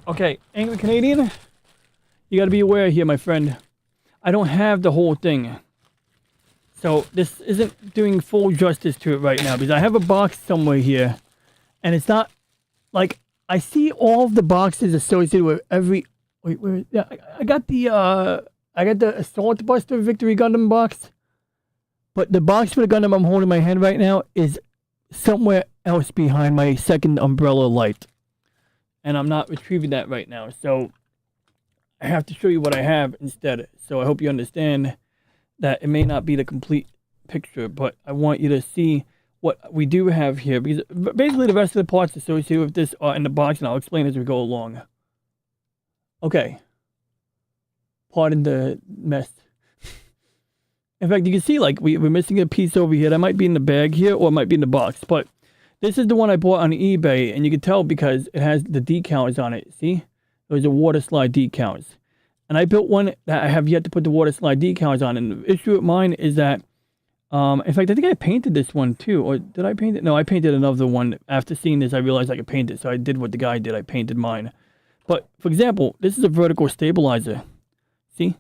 Okay, Angry Canadian, you gotta be aware here, my friend. I don't have the whole thing. So this isn't doing full justice to it right now because I have a box somewhere here. And it's not like I see all of the boxes associated with every. Wait, where? Yeah, I got the Assault Buster Victory Gundam box, but the box for the Gundam I'm holding in my hand right now is somewhere else behind my second umbrella light, and I'm not retrieving that right now. So I have to show you what I have instead. So I hope you understand that it may not be the complete picture, but I want you to see what we do have here, because basically the rest of the parts associated with this are in the box, and I'll explain as we go along. Okay. Pardon the mess. In fact, you can see like we're missing a piece over here. That might be in the bag here, or it might be in the box. But this is the one I bought on eBay, and you can tell because it has the decals on it. See? Those are water slide decals. And I built one that I have yet to put the water slide decals on. And the issue with mine is that, in fact, I think I painted this one too. Or did I paint it? No, I painted another one. After seeing this, I realized I could paint it. So I did what the guy did. I painted mine. But, for example, this is a vertical stabilizer. See?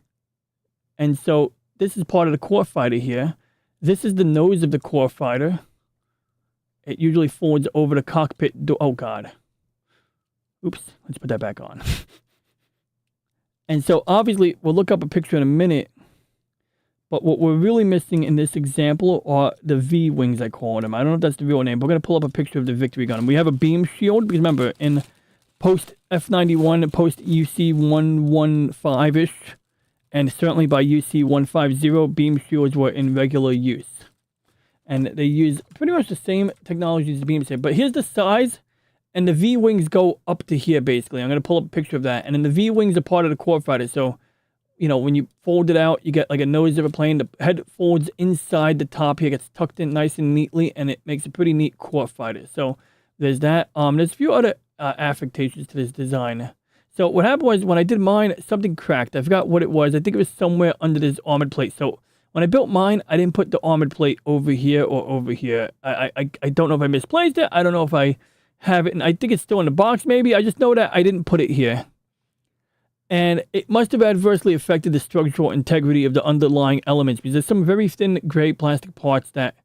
And so, this is part of the core fighter here. This is the nose of the core fighter. It usually folds over the cockpit door. Oh, God. Oops. Let's put that back on. And so, obviously, we'll look up a picture in a minute. But what we're really missing in this example are the V-wings, I call them. I don't know if that's the real name. But we're going to pull up a picture of the Victory Gun. We have a beam shield. Because remember, in post F91 and post UC 115-ish, and certainly by UC 150, beam shields were in regular use. And they use pretty much the same technology as the beam shield. But here's the size. And the V-wings go up to here, basically. I'm going to pull up a picture of that. And then the V-wings are part of the core fighter. So, you know, when you fold it out, you get like a nose of a plane. The head folds inside the top here, gets tucked in nice and neatly, and it makes a pretty neat core fighter. So there's that. There's a few other affectations to this design. So what happened was when I did mine, something cracked. I forgot what it was. I think it was somewhere under this armored plate. So when I built mine, I didn't put the armored plate over here or over here. I don't know if I misplaced it. I don't know if I have it, and I think it's still in the box maybe. I just know that I didn't put it here. And it must have adversely affected the structural integrity of the underlying elements, because there's some very thin gray plastic parts that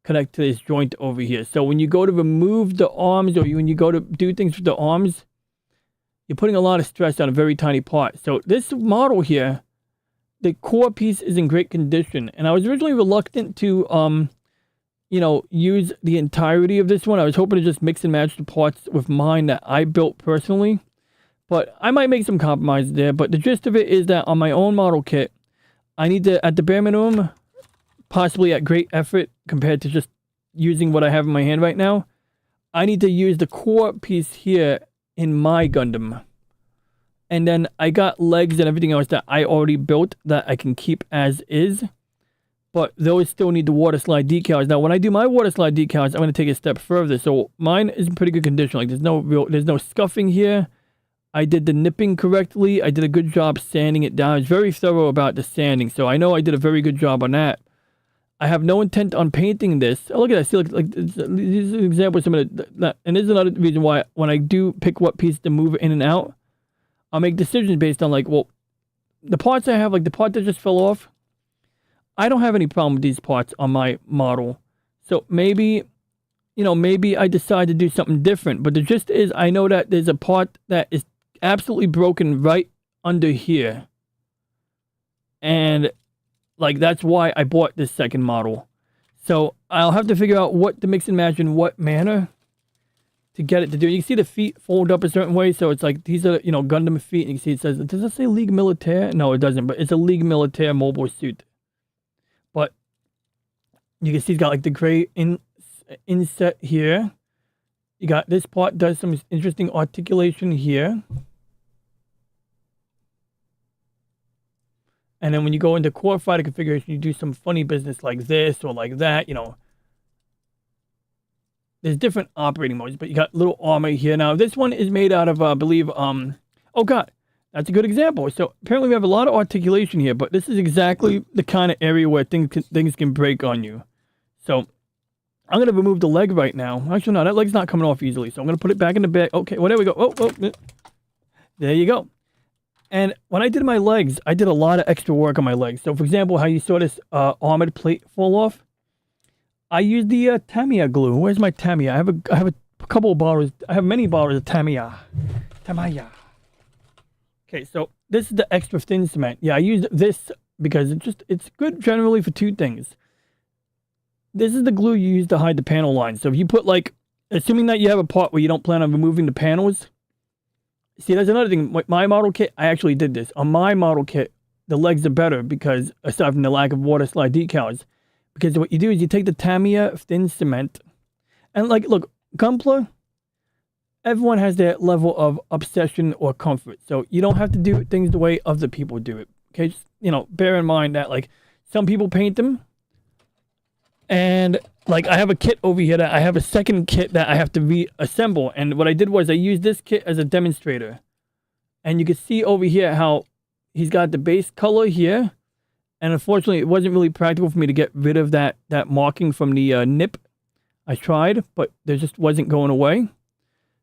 connect to this joint over here. So when you go to remove the arms, or when you go to do things with the arms, you're putting a lot of stress on a very tiny part. So this model here, the core piece is in great condition. And I was originally reluctant to, you know, use the entirety of this one. I was hoping to just mix and match the parts with mine that I built personally. But I might make some compromises there. But the gist of it is that on my own model kit, I need to, at the bare minimum, possibly at great effort compared to just using what I have in my hand right now, I need to use the core piece here in my Gundam. And then I got legs and everything else that I already built that I can keep as is. But those still need the water slide decals. Now, when I do my water slide decals, I'm going to take a step further. So mine is in pretty good condition. Like there's no scuffing here. I did the nipping correctly. I did a good job sanding it down. I was very thorough about the sanding. So I know I did a very good job on that. I have no intent on painting this. Oh, look at that. See, like these are examples of some of the, and this is another reason why when I do pick what piece to move in and out, I'll make decisions based on like, well, the parts I have, like the part that just fell off, I don't have any problem with these parts on my model. So maybe, you know, maybe I decide to do something different. But the gist is I know that there's a part that is absolutely broken right under here. And like, that's why I bought this second model. So I'll have to figure out what to mix and match in what manner to get it to do. You can see the feet fold up a certain way. So it's like, these are, you know, Gundam feet. And you can see it says, does it say Ligue Militaire? No, it doesn't. But it's a Ligue Militaire mobile suit. But you can see it's got like the gray inset here. You got this part does some interesting articulation here. And then when you go into core fighter configuration, you do some funny business like this or like that, you know. There's different operating modes, but you got little armor here. Now, this one is made out of, I believe, oh God, that's a good example. So apparently we have a lot of articulation here, but this is exactly the kind of area where things can break on you. So I'm going to remove the leg right now. Actually, no, that leg's not coming off easily. So I'm going to put it back in the bag. Okay, well, there we go. Oh. There you go. And when I did my legs, I did a lot of extra work on my legs. So, for example, how you saw this armored plate fall off, I used the Tamiya glue. Where's my Tamiya? I have a couple of bottles. I have many bottles of Tamiya. Tamiya. Okay, so this is the extra thin cement. Yeah, I used this because it's good generally for two things. This is the glue you use to hide the panel lines. So if you put like, assuming that you have a part where you don't plan on removing the panels. See, that's another thing. My model kit, I actually did this. On my model kit, the legs are better because, aside from the lack of water slide decals, because what you do is you take the Tamiya thin cement, and like, look, Gunpla, everyone has their level of obsession or comfort. So you don't have to do things the way other people do it. Okay, just, bear in mind that like some people paint them, and like I have a kit over here that I have a second kit that I have to reassemble. And what I did was I used this kit as a demonstrator. And you can see over here how he's got the base color here. And unfortunately, it wasn't really practical for me to get rid of that marking from the nip. I tried, but there just wasn't going away.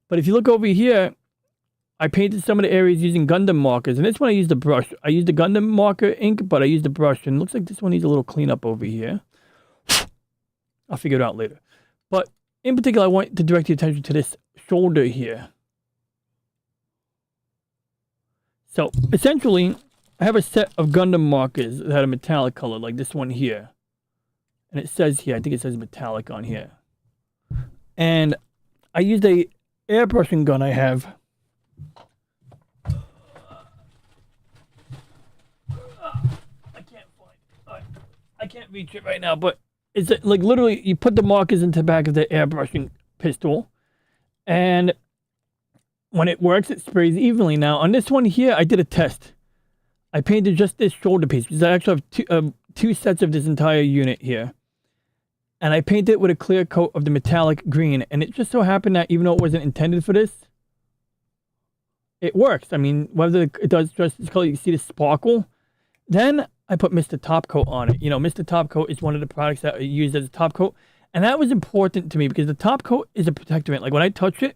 But if you look over here, I painted some of the areas using Gundam markers. And this one I used a brush. I used the Gundam marker ink, but I used a brush. And it looks like this one needs a little cleanup over here. I'll figure it out later. But in particular, I want to direct your attention to this shoulder here. So essentially, I have a set of Gundam markers that had a metallic color, like this one here. And it says here, I think it says metallic on here. And I used a airbrushing gun I have. I can't reach it right now, but it's like literally you put the markers into the back of the airbrushing pistol, and when it works, it sprays evenly. Now on this one here, I did a test. I painted just this shoulder piece because I actually have two sets of this entire unit here, and I painted it with a clear coat of the metallic green. And it just so happened that even though it wasn't intended for this, it works. I mean, whether it does just this color, you can see the sparkle. Then I put Mr. Top Coat on it. Mr. Top Coat is one of the products that I used as a top coat. And that was important to me because the top coat is a protectorant. Like when I touch it,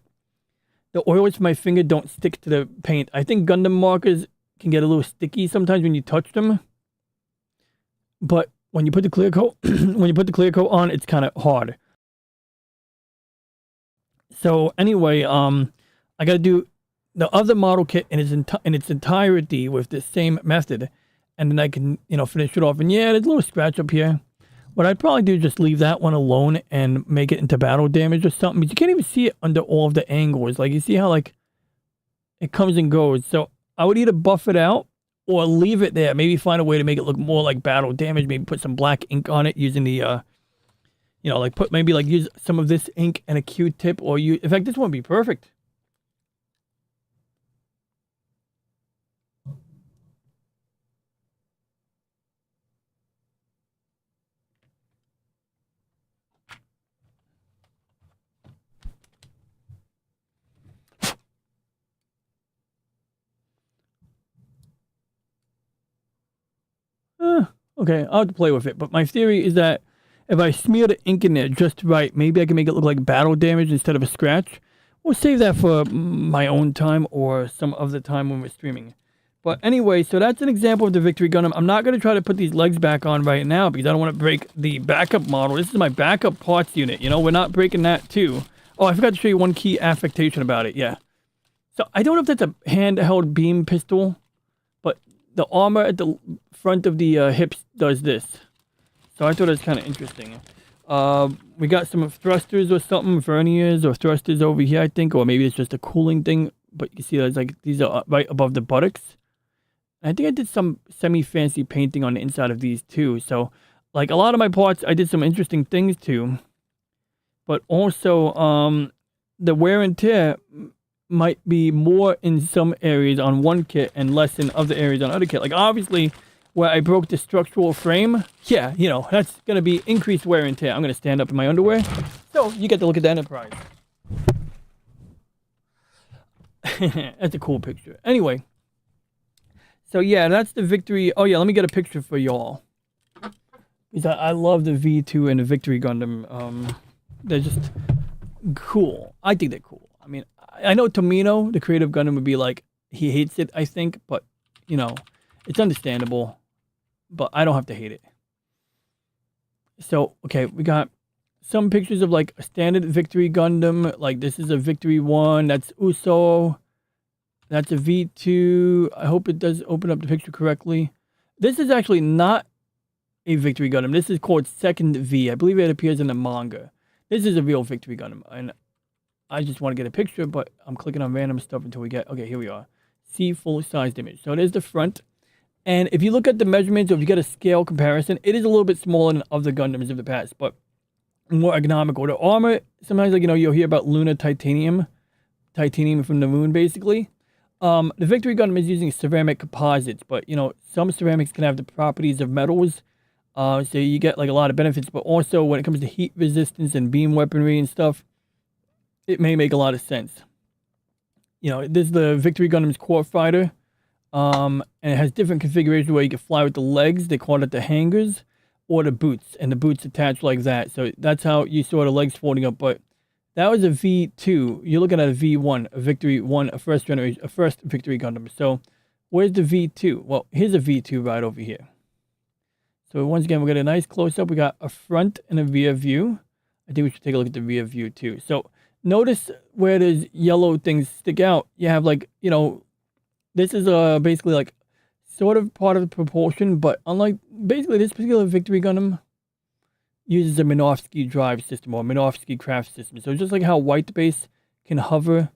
the oils from my finger don't stick to the paint. I think Gundam markers can get a little sticky sometimes when you touch them. But when you put the clear coat, on, it's kind of hard. So anyway, I got to do the other model kit in its entirety with the same method. And then I can, finish it off. And yeah, there's a little scratch up here. What I'd probably do is just leave that one alone and make it into battle damage or something. But you can't even see it under all of the angles. Like, you see how, like, it comes and goes. So I would either buff it out or leave it there. Maybe find a way to make it look more like battle damage. Maybe put some black ink on it using the, use some of this ink and a Q-tip. Or in fact, this one would be perfect. Okay, I'll have to play with it. But my theory is that if I smear the ink in there just right, maybe I can make it look like battle damage instead of a scratch. We'll save that for my own time or some other time when we're streaming. But anyway, so that's an example of the Victory Gundam. I'm not going to try to put these legs back on right now because I don't want to break the backup model. This is my backup parts unit. We're not breaking that too. Oh, I forgot to show you one key affectation about it. Yeah. So I don't know if that's a handheld beam pistol, but the armor at the front of the hips does this. So I thought it was kind of interesting. We got some thrusters or something, verniers or thrusters over here, I think, or maybe it's just a cooling thing. But you see, there's like these are right above the buttocks. I think I did some semi-fancy painting on the inside of these too. So, like a lot of my parts, I did some interesting things too. But also, the wear and tear might be more in some areas on one kit and less in other areas on other kit. Like obviously, where I broke the structural frame, yeah, that's going to be increased wear and tear. I'm going to stand up in my underwear. So you get to look at the Enterprise. That's a cool picture. Anyway. So yeah, that's the Victory. Oh yeah, let me get a picture for y'all. Because I love the V2 and the Victory Gundam. They're just cool. I think they're cool. I mean, I know Tomino, the creative Gundam, would be like, he hates it, I think, but, you know, it's understandable, but I don't have to hate it. So, okay, we got some pictures of, like, a standard Victory Gundam. Like, this is a Victory 1. That's Uso. That's a V2. I hope it does open up the picture correctly. This is actually not a Victory Gundam. This is called Second V. I believe it appears in the manga. This is a real Victory Gundam. And I just want to get a picture, but I'm clicking on random stuff until we get... Okay, here we are. See full-sized image. So there's the front. And if you look at the measurements, or if you get a scale comparison, it is a little bit smaller than other Gundams of the past, but more economical. The armor, sometimes, like, you know, you'll hear about Lunar Titanium from the moon, basically. The Victory Gundam is using ceramic composites, but, you know, some ceramics can have the properties of metals, so you get, like, a lot of benefits, but also when it comes to heat resistance and beam weaponry and stuff, it may make a lot of sense. You know, this is the Victory Gundam's core fighter. And it has different configurations where you can fly with the legs, they call it the hangers, or the boots, and the boots attach like that. So that's how you saw the legs folding up, but that was a V2. You're looking at a V1, a Victory 1, a first generation, a first Victory Gundam. So where's the V2? Well, here's a V2 right over here. So once again, we got a nice close-up. We got a front and a rear view. I think we should take a look at the rear view too. So notice where there's yellow things stick out. You have, like, you know, this is basically like sort of part of the propulsion, but unlike basically this particular Victory Gundam uses a Minovsky drive system or Minovsky craft system. So just like how White Base can hover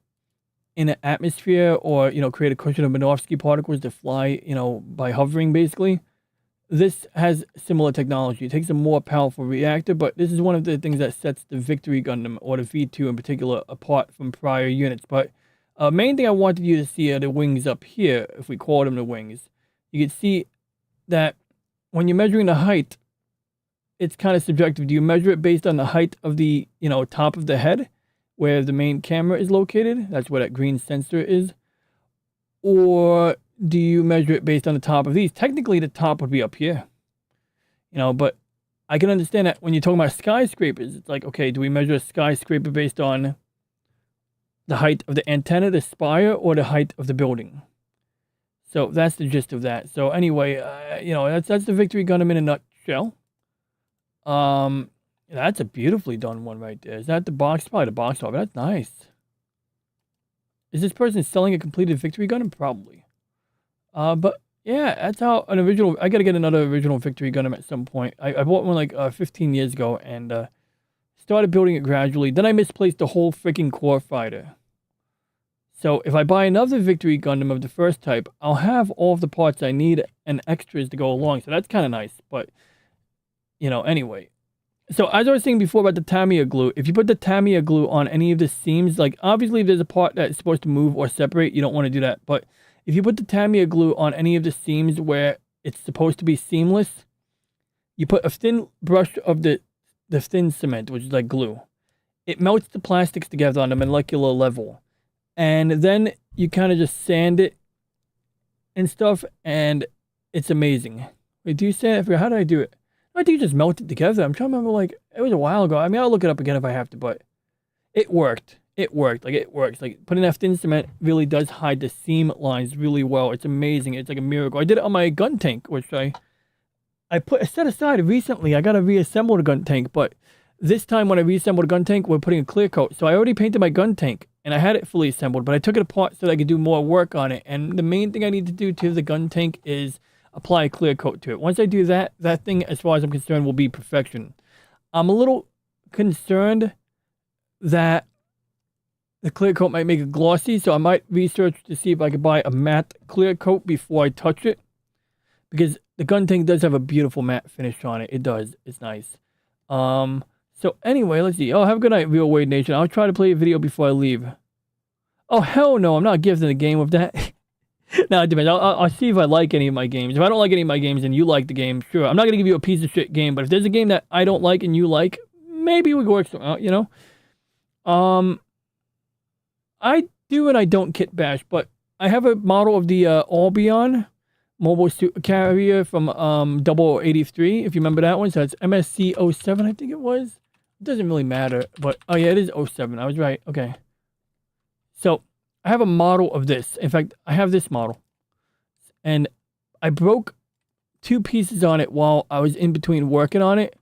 in an atmosphere, or, you know, create a cushion of Minovsky particles to fly, you know, by hovering, basically. This has similar technology. It takes a more powerful reactor, but this is one of the things that sets the Victory Gundam, or the V2 in particular, apart from prior units. But main thing I wanted you to see are the wings up here, if we call them the wings. You can see that when you're measuring the height, it's kind of subjective. Do you measure it based on the height of the, you know, top of the head, where the main camera is located? That's where that green sensor is. Or do you measure it based on the top of these? Technically, the top would be up here. You know, but I can understand that when you're talking about skyscrapers, it's like, okay, do we measure a skyscraper based on the height of the antenna, the spire, or the height of the building? So that's the gist of that. So anyway, you know, that's the Victory Gundam in a nutshell. That's a beautifully done one right there. Is that the box? Probably the box art. That's nice. Is this person selling a completed Victory Gundam? Probably. But yeah, that's how an original... I gotta get another original Victory Gundam at some point. I bought one like 15 years ago and started building it gradually. Then I misplaced the whole freaking core fighter. So if I buy another Victory Gundam of the first type, I'll have all of the parts I need and extras to go along. So that's kind of nice. But, you know, anyway. So as I was saying before about the Tamiya glue, if you put the Tamiya glue on any of the seams, like obviously if there's a part that's supposed to move or separate, you don't want to do that. But if you put the Tamiya glue on any of the seams where it's supposed to be seamless, you put a thin brush of the thin cement, which is like glue. It melts the plastics together on a molecular level. And then you kind of just sand it and stuff, and it's amazing. Wait, do you sand it? How did I do it? I think you just melt it together. I'm trying to remember, like, it was a while ago. I mean, I'll look it up again if I have to, but it worked. It worked. Like, it works. Like, putting that thin cement really does hide the seam lines really well. It's amazing. It's like a miracle. I did it on my gun tank, which I set aside recently. I got to reassemble the gun tank, but this time when I reassembled the gun tank, we're putting a clear coat. So I already painted my gun tank, and I had it fully assembled, but I took it apart so that I could do more work on it. And the main thing I need to do to the gun tank is apply a clear coat to it. Once I do that, that thing, as far as I'm concerned, will be perfection. I'm a little concerned that the clear coat might make it glossy, so I might research to see if I could buy a matte clear coat before I touch it, because the gun tank does have a beautiful matte finish on it. It does. It's nice. So anyway, let's see. Oh, have a good night, Real Wade Nation. I'll try to play a video before I leave. Oh, hell no. I'm not gifting a game with that. No, it depends. I'll see if I like any of my games. If I don't like any of my games and you like the game, sure. I'm not going to give you a piece of shit game, but if there's a game that I don't like and you like, maybe we can work something out, you know? I do and I don't kit bash, but I have a model of the Albion mobile suit carrier from 0083, if you remember that one. So it's MSC 07, I think it was. It doesn't really matter, but oh yeah, it is 07. I was right. Okay. So I have a model of this. In fact, I have this model. And I broke 2 pieces on it while I was in between working on it.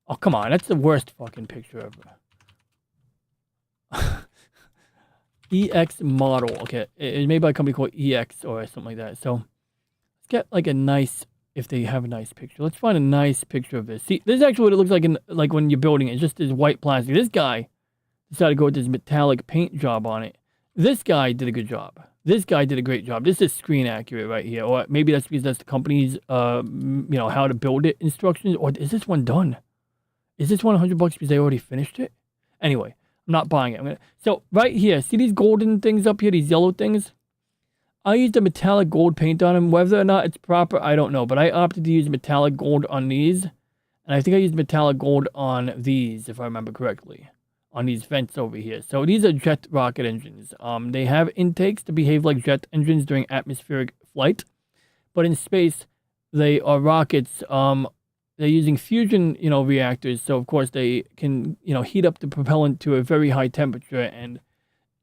Oh, come on. That's the worst fucking picture ever. EX model. Okay. It's made by a company called EX or something like that. So let's get like a nice, if they have a nice picture. Let's find a nice picture of this. See, this is actually what it looks like in like when you're building it. It's just this white plastic. This guy decided to go with this metallic paint job on it. This guy did a good job. This guy did a great job. This is screen accurate right here. Or maybe that's because that's the company's, you know, how to build it instructions. Or is this one done? Is this one $100 because they already finished it? Anyway, I'm not buying it. So right here, see these golden things up here, these yellow things? I used a metallic gold paint on them. Whether or not it's proper, I don't know. But I opted to use metallic gold on these. And I think I used metallic gold on these, if I remember correctly. On these vents over here. So these are jet rocket engines. They have intakes to behave like jet engines during atmospheric flight. But in space, they are rockets. They're using fusion, you know, reactors. So, of course, they can, you know, heat up the propellant to a very high temperature. And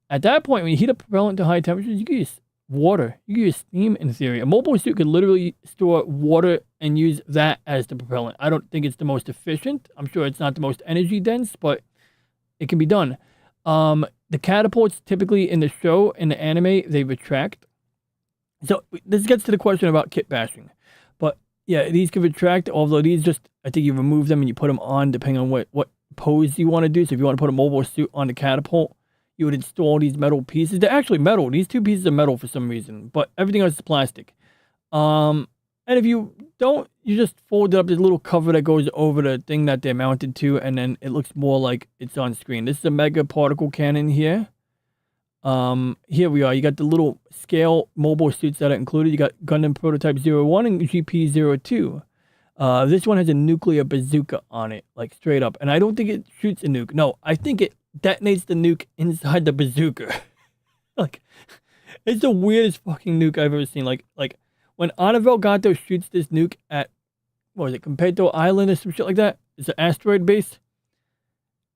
at that point, when you heat up propellant to high temperatures, you can use water. You can use steam in theory. A mobile suit could literally store water and use that as the propellant. I don't think it's the most efficient. I'm sure it's not the most energy dense, but it can be done. The catapults typically in the show, in the anime, they retract. So this gets to the question about kit bashing. But yeah, these can retract, although these just, I think you remove them and you put them on depending on what pose you want to do. So if you want to put a mobile suit on the catapult, you would install these metal pieces. They're actually metal. These 2 pieces are metal for some reason, but everything else is plastic. And if you don't, you just fold it up. There's a little cover that goes over the thing that they're mounted to, and then it looks more like it's on screen. This is a mega particle cannon here. Here we are. You got the little scale mobile suits that are included. You got Gundam Prototype 01 and GP02. This one has a nuclear bazooka on it, like straight up. And I don't think it shoots a nuke. No, I think it detonates the nuke inside the bazooka. Like, it's the weirdest fucking nuke I've ever seen. Like when Anavel Gato shoots this nuke at, what was it, Campeto Island or some shit like that? It's an asteroid base.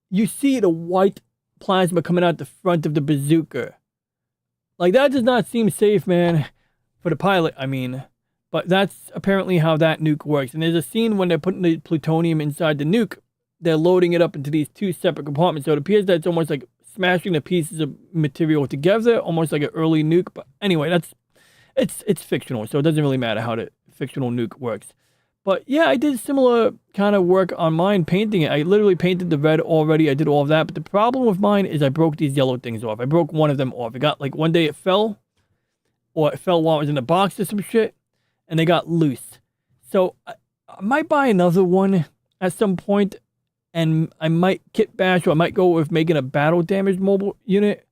You see the white plasma coming out the front of the bazooka. Like, that does not seem safe, man. For the pilot, I mean. But that's apparently how that nuke works. And there's a scene when they're putting the plutonium inside the nuke. They're loading it up into these 2 separate compartments. So it appears that it's almost like smashing the pieces of material together. Almost like an early nuke. But anyway, it's fictional. So it doesn't really matter how the fictional nuke works. But yeah, I did similar kind of work on mine painting it. I literally painted the red already. I did all of that. But the problem with mine is I broke these yellow things off. I broke one of them off. It got like one day it fell. Or it fell while it was in the box or some shit. And they got loose. So I might buy another one at some point. And I might kit bash, or I might go with making a battle damaged mobile unit.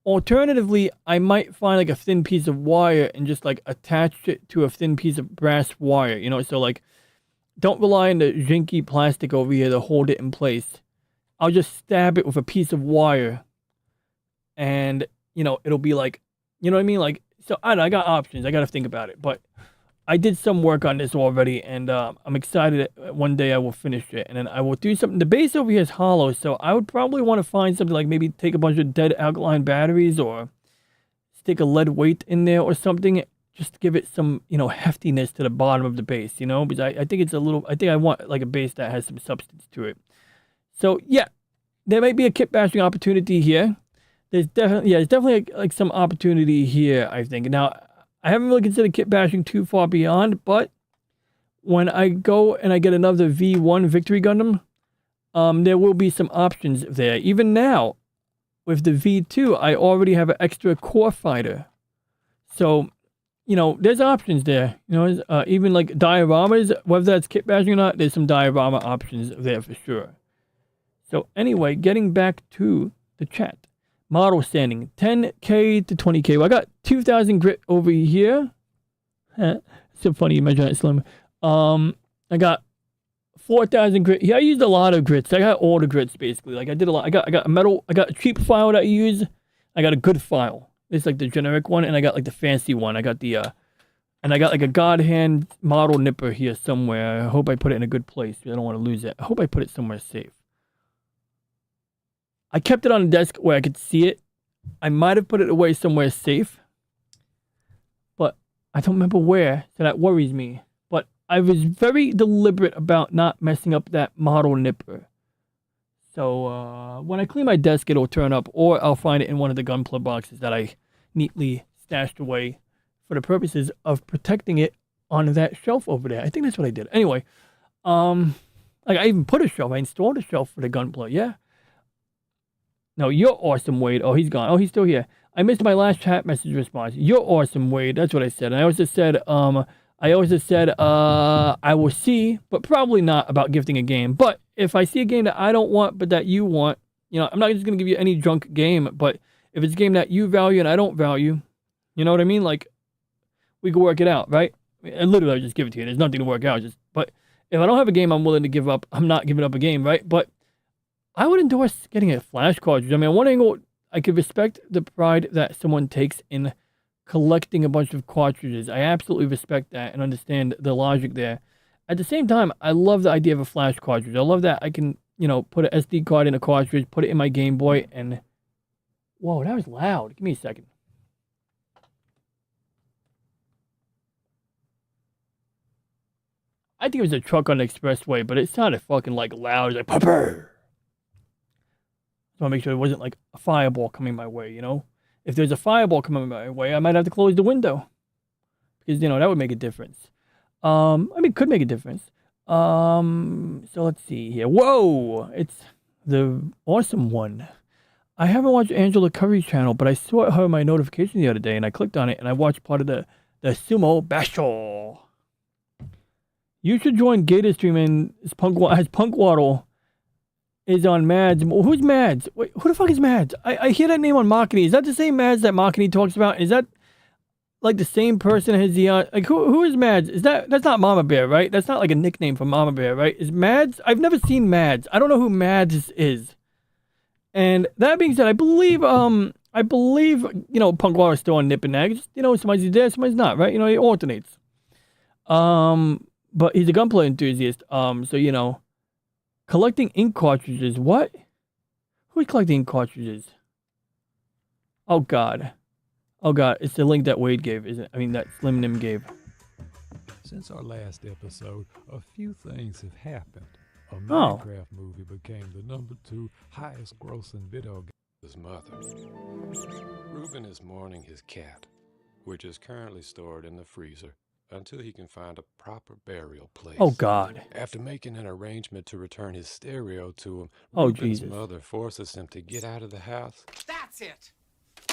Alternatively, I might find like a thin piece of wire and just like attach it to a thin piece of brass wire, you know? So like, don't rely on the jinky plastic over here to hold it in place. I'll just stab it with a piece of wire and, you know, it'll be like, you know what I mean? Like, so I don't know, I got options. I got to think about it, but I did some work on this already, and I'm excited that one day I will finish it, and then I will do something. The base over here is hollow, so I would probably want to find something like maybe take a bunch of dead alkaline batteries or stick a lead weight in there or something, just to give it some, you know, heftiness to the bottom of the base, you know, because I think it's a little, I think I want like a base that has some substance to it. So yeah, there might be a kit bashing opportunity here. There's definitely like some opportunity here, I think. Now, I haven't really considered kit bashing too far beyond, but when I go and I get another V1 Victory Gundam, there will be some options there. Even now, with the V2, I already have an extra core fighter. So, you know, there's options there. You know, even like dioramas, whether that's kit bashing or not, there's some diorama options there for sure. So anyway, getting back to the chat. Model standing, 10K to 20K. Well, I got 2,000 grit over here. So funny you mention that, Slim. I got 4,000 grit. Yeah, I used a lot of grits. I got all the grits basically. Like I did a lot. I got a metal. I got a cheap file that I use. I got a good file. It's like the generic one, and I got like the fancy one. I got the and I got like a God Hand model nipper here somewhere. I hope I put it in a good place. I don't want to lose it. I hope I put it somewhere safe. I kept it on the desk where I could see it. I might have put it away somewhere safe, but I don't remember where, so that worries me. But I was very deliberate about not messing up that model nipper. So when I clean my desk, it'll turn up, or I'll find it in one of the gunpla boxes that I neatly stashed away for the purposes of protecting it on that shelf over there. I think that's what I did. Anyway, like I even put a shelf. I installed a shelf for the gunpla. Yeah. No, you're awesome, Wade. Oh, he's gone. Oh, he's still here. I missed my last chat message response. You're awesome, Wade. That's what I said. And I also said, I will see, but probably not about gifting a game. But if I see a game that I don't want, but that you want, you know, I'm not just going to give you any junk game, but if it's a game that you value and I don't value, you know what I mean? Like, we can work it out, right? And literally, I just give it to you. There's nothing to work out. But if I don't have a game I'm willing to give up, I'm not giving up a game, right? But I would endorse getting a flash cartridge. I mean, on one angle, I could respect the pride that someone takes in collecting a bunch of cartridges. I absolutely respect that and understand the logic there. At the same time, I love the idea of a flash cartridge. I love that I can, you know, put an SD card in a cartridge, put it in my Game Boy, and... Whoa, that was loud. Give me a second. I think it was a truck on the expressway, but it sounded fucking like loud. It was like, pupper. So I want to make sure it wasn't like a fireball coming my way, you know? If there's a fireball coming my way, I might have to close the window. Because, you know, that would make a difference. I mean, it could make a difference. So let's see here. Whoa! It's the awesome one. I haven't watched Angela Curry's channel, but I saw her in my notification the other day, and I clicked on it, and I watched part of the Sumo Basho. You should join Gator Stream and as Punk Waddle is on Mads. Who's Mads? Wait, who the fuck is Mads? I hear that name on Makini. Is that the same Mads that Makini talks about? Is that like the same person as the like who is Mads? That's not Mama Bear, right? That's not like a nickname for Mama Bear, right? Is Mads? I've never seen Mads. I don't know who Mads is. And that being said, I believe you know, Punk Waddle is still on Nip and Nag. Just, you know, somebody's there, somebody's not, right? You know, he alternates. But he's a gunplay enthusiast. So, you know, collecting ink cartridges. What? Who's collecting ink cartridges? Oh, God. Oh, God. It's the link that Wade gave, isn't it? I mean, that Slim Nim gave. Since our last episode, a few things have happened. A Minecraft movie became the #2 highest grossing video game. His mother. Ruben is mourning his cat, which is currently stored in the freezer until he can find a proper burial place. Oh, God. After making an arrangement to return his stereo to him, Ruben's mother forces him to get out of the house. That's it.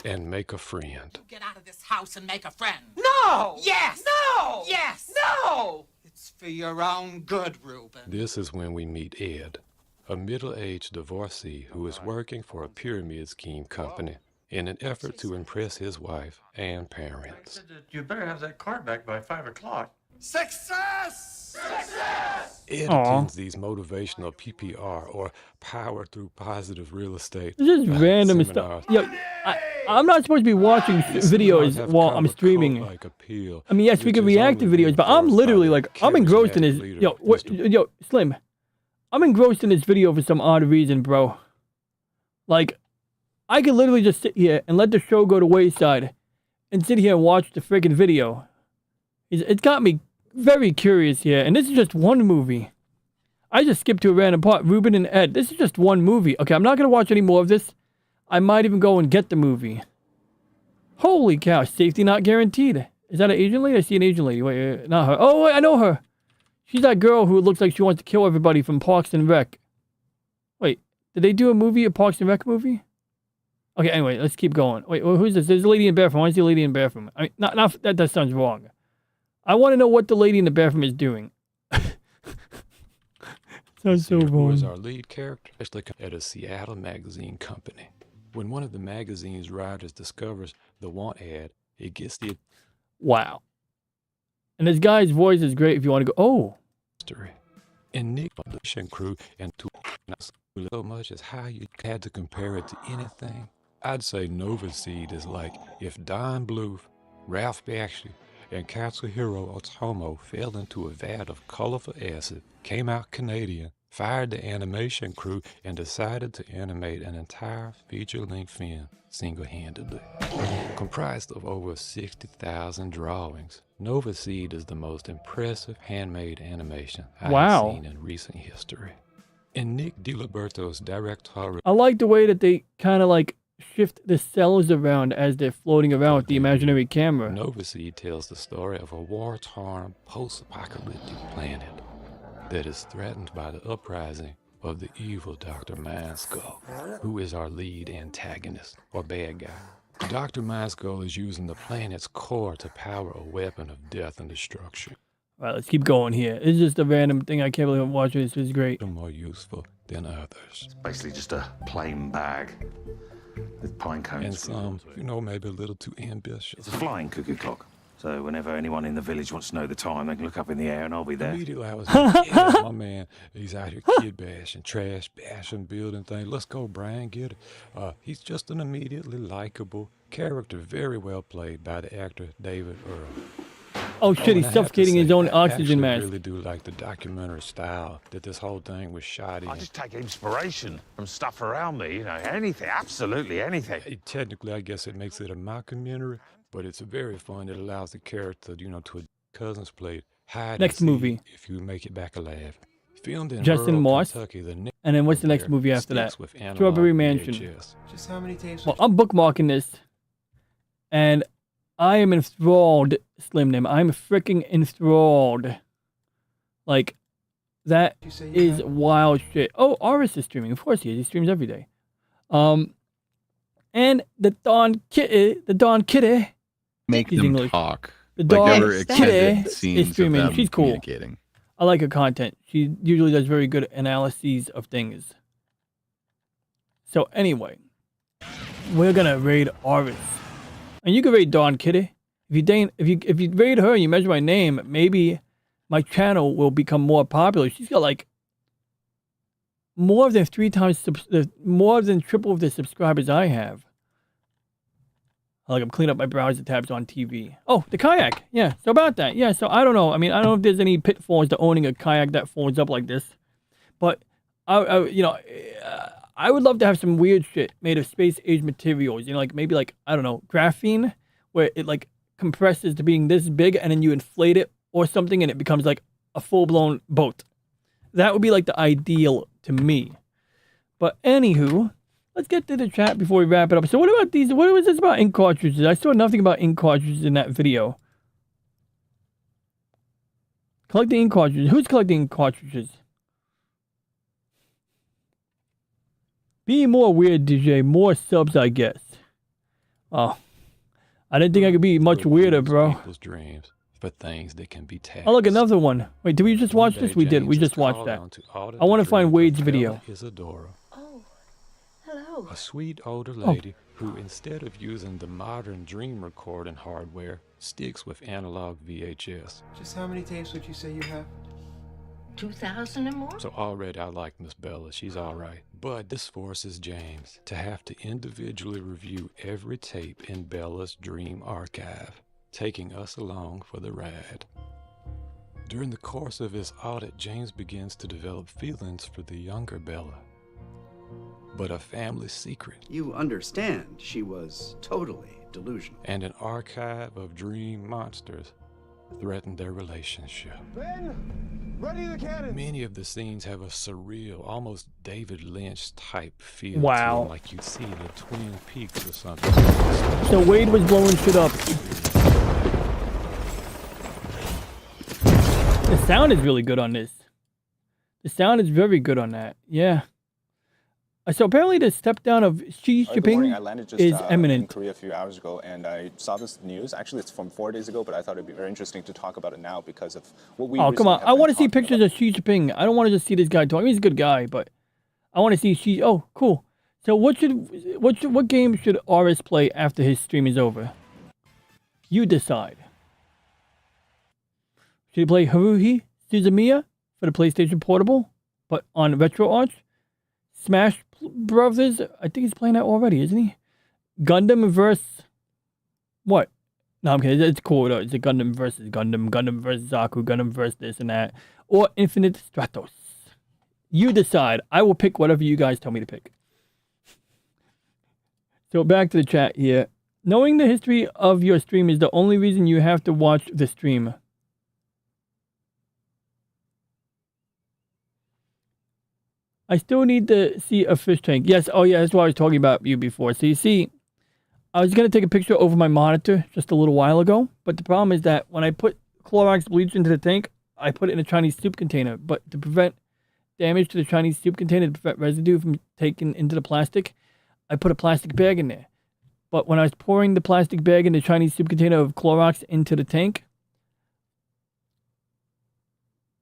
And make a friend. Get out of this house and make a friend. No! Yes! No! Yes! No! It's for your own good, Ruben. This is when we meet Ed, a middle-aged divorcee who is working for a pyramid scheme company in an effort to impress his wife and parents. You better have that car back by 5 o'clock. Success! Success! Ed attends these motivational PPR, or Power Through Positive Real Estate. This is random stuff. Yo, I'm not supposed to be watching videos while I'm streaming. I mean, yes, we can react to videos, but I'm literally like, I'm engrossed in this. Yo, Slim, I'm engrossed in this video for some odd reason, bro. Like, I could literally just sit here and let the show go to wayside and sit here and watch the freaking video. It's got me very curious here, and this is just one movie. I just skipped to a random part. Ruben and Ed. This is just one movie. Okay, I'm not going to watch any more of this. I might even go and get the movie. Holy cow, safety not guaranteed. Is that an Asian lady? I see an Asian lady. Wait, not her. Oh, wait, I know her. She's that girl who looks like she wants to kill everybody from Parks and Rec. Wait, did they do a Parks and Rec movie? Okay, anyway, let's keep going. Wait, who's this? There's a lady in the bathroom. Why is the lady in the bathroom? I mean, that sounds wrong. I want to know what the lady in the bathroom is doing. Sounds so wrong. Who is our lead character at a Seattle magazine company. When one of the magazine's writers discovers the want ad, it gets the... Wow. And this guy's voice is great if you want to go, oh. And Nick, the crew, and two so much as how you had to compare it to anything. I'd say Nova Seed is like if Don Bluth, Ralph Bakshi, and Katsuhiro Otomo fell into a vat of colorful acid, came out Canadian, fired the animation crew, and decided to animate an entire feature-length film single-handedly. Comprised of over 60,000 drawings, Nova Seed is the most impressive handmade animation I have seen in recent history. In Nick DiLiberto's directorial... I like the way that they kind of like shift the cells around as they're floating around with the imaginary camera. Nova Seed tells the story of a war-torn, post-apocalyptic planet that is threatened by the uprising of the evil Dr. Mindskull, who is our lead antagonist, or bad guy. Dr. Mindskull is using the planet's core to power a weapon of death and destruction. All right, let's keep going here. It's just a random thing. I can't believe I'm watching this. It's great. More useful than others. It's basically just a plain bag with pine cones. And some, you know, maybe a little too ambitious. It's a flying cuckoo clock. So whenever anyone in the village wants to know the time, they can look up in the air and I'll be there. Immediately I was like, yeah, my man, he's out here kid bashing, trash bashing, building things. Let's go, Brian, get it. He's just an immediately likable character, very well played by the actor David Earl. Oh shit, he's suffocating his own oxygen mask. I really do like the documentary style that this whole thing was shot in. I just take inspiration from stuff around me, you know, anything, absolutely anything. Technically, I guess it makes it a mockumentary, but it's very fun. It allows the character, you know, to cousins play hide Next and movie. seek if you make it back alive. Filmed in Justin rural Moss. Kentucky, And then what's the next movie after that? Strawberry Mansion. Just how many tapes? Well, I'm bookmarking this, and I am enthralled, Slim Nim. I'm freaking enthralled. Like, that is wild shit. Oh, Aris is streaming. Of course he is. He streams every day. And the Dawn Kitty. Make He's them English. talk. The Like Dawn there were Kitty extended is scenes of streaming. them She's cool. communicating. I like her content. She usually does very good analyses of things. So anyway, we're gonna raid Aris. And you can raid Dawn Kitty. If you raid her and you measure my name, maybe my channel will become more popular. She's got like more than more than triple of the subscribers I have. Like I'm cleaning up my browser tabs on TV. Oh, the kayak. Yeah. So about that. Yeah. So I don't know. I mean, I don't know if there's any pitfalls to owning a kayak that folds up like this, but I would love to have some weird shit made of space age materials. You know, like maybe like, I don't know, graphene, where it like compresses to being this big and then you inflate it or something and it becomes like a full-blown boat. That would be like the ideal to me. But anywho, let's get to the chat before we wrap it up. So what about these? What was this about ink cartridges? I saw nothing about ink cartridges in that video. Collecting ink cartridges. Who's collecting ink cartridges? Be more weird, DJ. More subs, I guess. Oh. I didn't think I could be much weirder, bro. People's dreams for things that can be taxed. Oh, look, another one. Wait, did we just watch this? We did. We just watched that. I want to find Wade's video. Isadora, Oh, hello. a sweet older lady who, instead of using the modern dream recording hardware, sticks with analog VHS. Just how many tapes would you say you have? 2,000 or more? So already I like Miss Bella. She's all right. But this forces James to have to individually review every tape in Bella's dream archive, taking us along for the ride. During the course of his audit, James begins to develop feelings for the younger Bella, but a family secret You understand she was totally delusional. and an archive of dream monsters threatened their relationship. Ben, ready the cannon. Many of the scenes have a surreal, almost David Lynch type feel Wow. to them, like you'd see the Twin Peaks or something. So Wade was blowing shit up. The sound is really good on this. The sound is very good on that. Yeah. So apparently the step down of Xi Good morning. I Jinping landed just is in imminent. Korea a few hours ago, and I saw this news. Actually, it's from 4 days ago, but I thought it'd be very interesting to talk about it now because of what we. Oh, come on. recently have I been want to see talking pictures about. of Xi Jinping. I don't want to just see this guy talking. He's a good guy, but I want to see Xi. Oh, cool. So what game should RS play after his stream is over? You decide. Should he play Haruhi Suzumiya for the PlayStation Portable, but on RetroArch? Smash Brothers? I think he's playing that already, isn't he? Gundam vs. What? No, I'm kidding. It's cool though. It's a Gundam versus Gundam, Gundam versus Zaku, Gundam versus this and that. Or Infinite Stratos. You decide. I will pick whatever you guys tell me to pick. So back to the chat here. Knowing the history of your stream is the only reason you have to watch the stream. I still need to see a fish tank. Yes, oh yeah, that's what I was talking about you before. So you see, I was going to take a picture over my monitor just a little while ago, but the problem is that when I put Clorox bleach into the tank, I put it in a Chinese soup container, but to prevent damage to the Chinese soup container, to prevent residue from taking into the plastic, I put a plastic bag in there. But when I was pouring the plastic bag in the Chinese soup container of Clorox into the tank,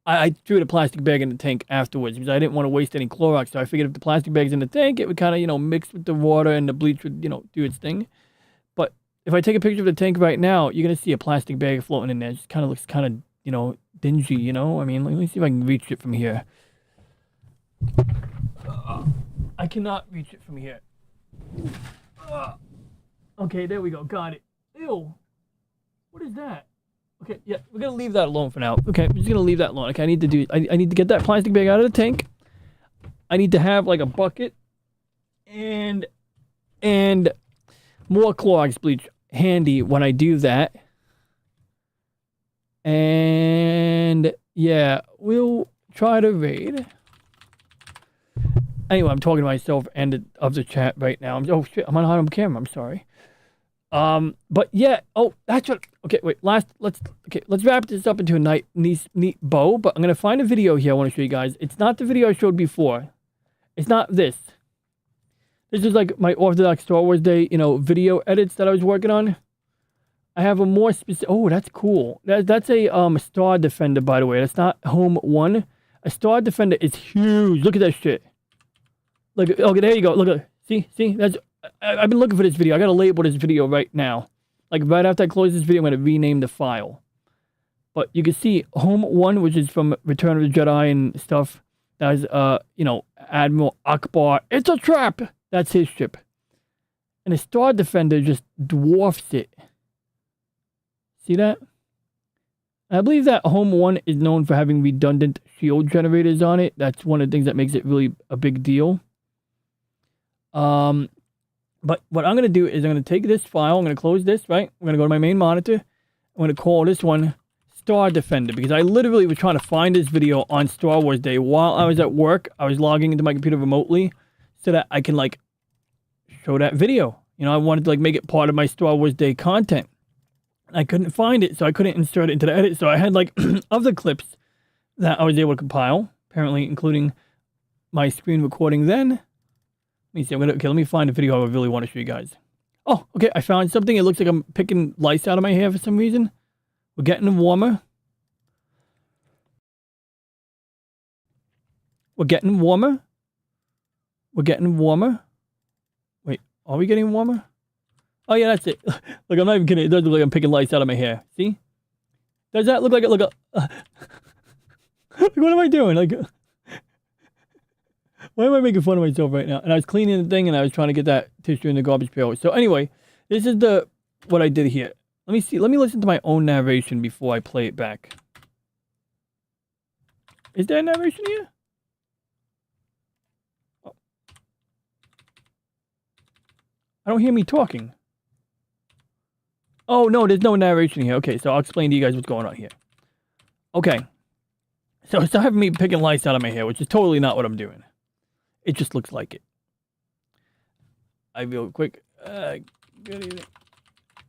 I threw the plastic bag in the tank afterwards because I didn't want to waste any Clorox. So I figured if the plastic bag's in the tank, it would kind of, mix with the water and the bleach would, do its thing. But if I take a picture of the tank right now, you're going to see a plastic bag floating in there. It just kind of looks kind of, dingy, I mean, let me see if I can reach it from here. I cannot reach it from here. Okay, there we go. Got it. Ew. What is that? Okay, yeah, we're gonna leave that alone for now. Okay, we're just gonna leave that alone. Okay, I need to get that plastic bag out of the tank. I need to have like a bucket and more Clorox bleach handy when I do that. And yeah, we'll try to raid. Anyway, I'm talking to myself and of the chat right now. Oh shit, I'm on camera. I'm sorry. But yeah. Oh, that's what. Okay, wait. Let's wrap this up into a neat bow. But I'm gonna find a video here. I want to show you guys. It's not the video I showed before. It's not this. This is like my Orthodox Star Wars Day, video edits that I was working on. I have a more specific. Oh, that's cool. That's a Star Defender, by the way. That's not Home 1. A Star Defender is huge. Look at that shit. Look. Okay, there you go. Look at. See. That's. I've been looking for this video. I gotta label this video right now. Like right after I close this video, I'm gonna rename the file. But you can see Home 1, which is from Return of the Jedi and stuff. That is, Admiral Akbar. It's a trap. That's his ship. And the Star Defender just dwarfs it. See that? I believe that Home 1 is known for having redundant shield generators on it. That's one of the things that makes it really a big deal. But what I'm going to do is I'm going to take this file. I'm going to close this, right? I'm going to go to my main monitor. I'm going to call this one Star Defender because I literally was trying to find this video on Star Wars Day while I was at work. I was logging into my computer remotely so that I can, show that video. I wanted to, make it part of my Star Wars Day content. I couldn't find it, so I couldn't insert it into the edit. So I had, other clips that I was able to compile, apparently including my screen recording then. Let me see. Let me find a video I really want to show you guys. Oh, okay. I found something. It looks like I'm picking lice out of my hair for some reason. We're getting warmer. We're getting warmer. Wait, are we getting warmer? Oh yeah, that's it. Look, I'm not even kidding. It does look like I'm picking lice out of my hair. See? Does that look like it? Look, what am I doing? Why am I making fun of myself right now? And I was cleaning the thing and I was trying to get that tissue in the garbage pail. So anyway, this is what I did here. Let me see. Let me listen to my own narration before I play it back. Is there a narration here? Oh. I don't hear me talking. Oh, no, there's no narration here. Okay, so I'll explain to you guys what's going on here. Okay. So it's having me picking lice out of my hair, which is totally not what I'm doing. It just looks like it. I real quick. Good evening.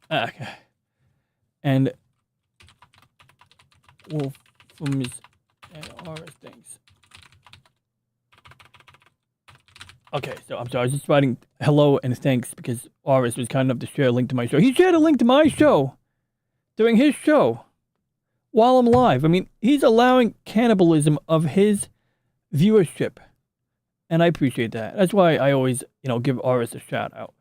Okay. And Wolfums and Oris things. Okay, so I'm sorry. I was just writing hello and thanks because Oris was kind enough to share a link to my show. He shared a link to my show during his show while I'm live. I mean, he's allowing cannibalism of his viewership. And I appreciate that. That's why I always, give Oris a shout out.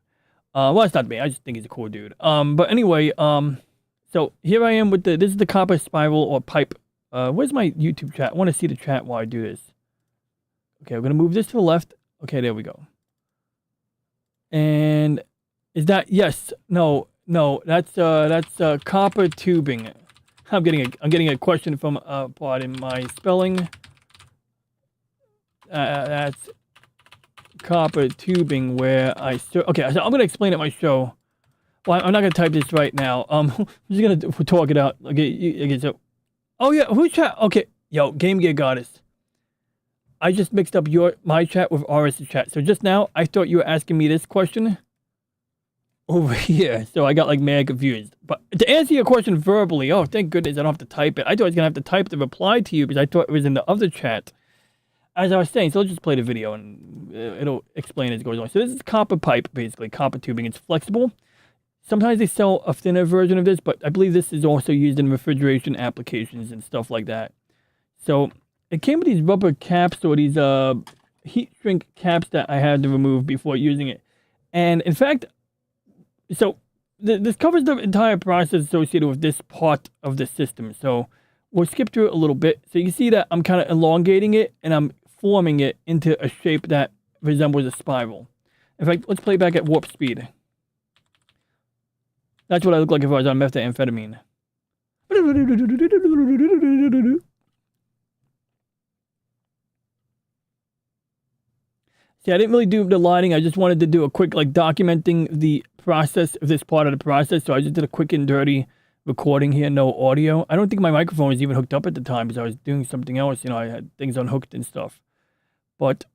Well, it's not me. I just think he's a cool dude. But anyway, so here I am with this is the copper spiral or pipe. Where's my YouTube chat? I want to see the chat while I do this. Okay, we're going to move this to the left. Okay, there we go. And is that, yes, no, that's copper tubing. I'm getting a question from, pardon my spelling. That's copper tubing where I store. Okay, so I'm gonna explain at my show. Well, I'm not gonna type this right now. I'm just gonna talk it out. Okay, so. Oh yeah, who's chat? Okay, yo, Game Gear Goddess. I just mixed up my chat with RS's chat. So just now, I thought you were asking me this question over here. So I got like mad confused. But to answer your question verbally, oh, thank goodness I don't have to type it. I thought I was gonna have to type the reply to you because I thought it was in the other chat. As I was saying, so let's just play the video and it'll explain as it goes on. So this is copper pipe, basically, copper tubing. It's flexible. Sometimes they sell a thinner version of this, but I believe this is also used in refrigeration applications and stuff like that. So it came with these rubber caps or these heat shrink caps that I had to remove before using it. And in fact, so this covers the entire process associated with this part of the system. So we'll skip through it a little bit. So you can see that I'm kind of elongating it and I'm forming it into a shape that resembles a spiral. In fact, let's play back at warp speed. That's what I look like if I was on methamphetamine. See, I didn't really do the lighting. I just wanted to do a quick, like, documenting the process of this part of the process. So I just did a quick and dirty recording here, no audio. I don't think my microphone was even hooked up at the time because I was doing something else. You know, I had things unhooked and stuff. But,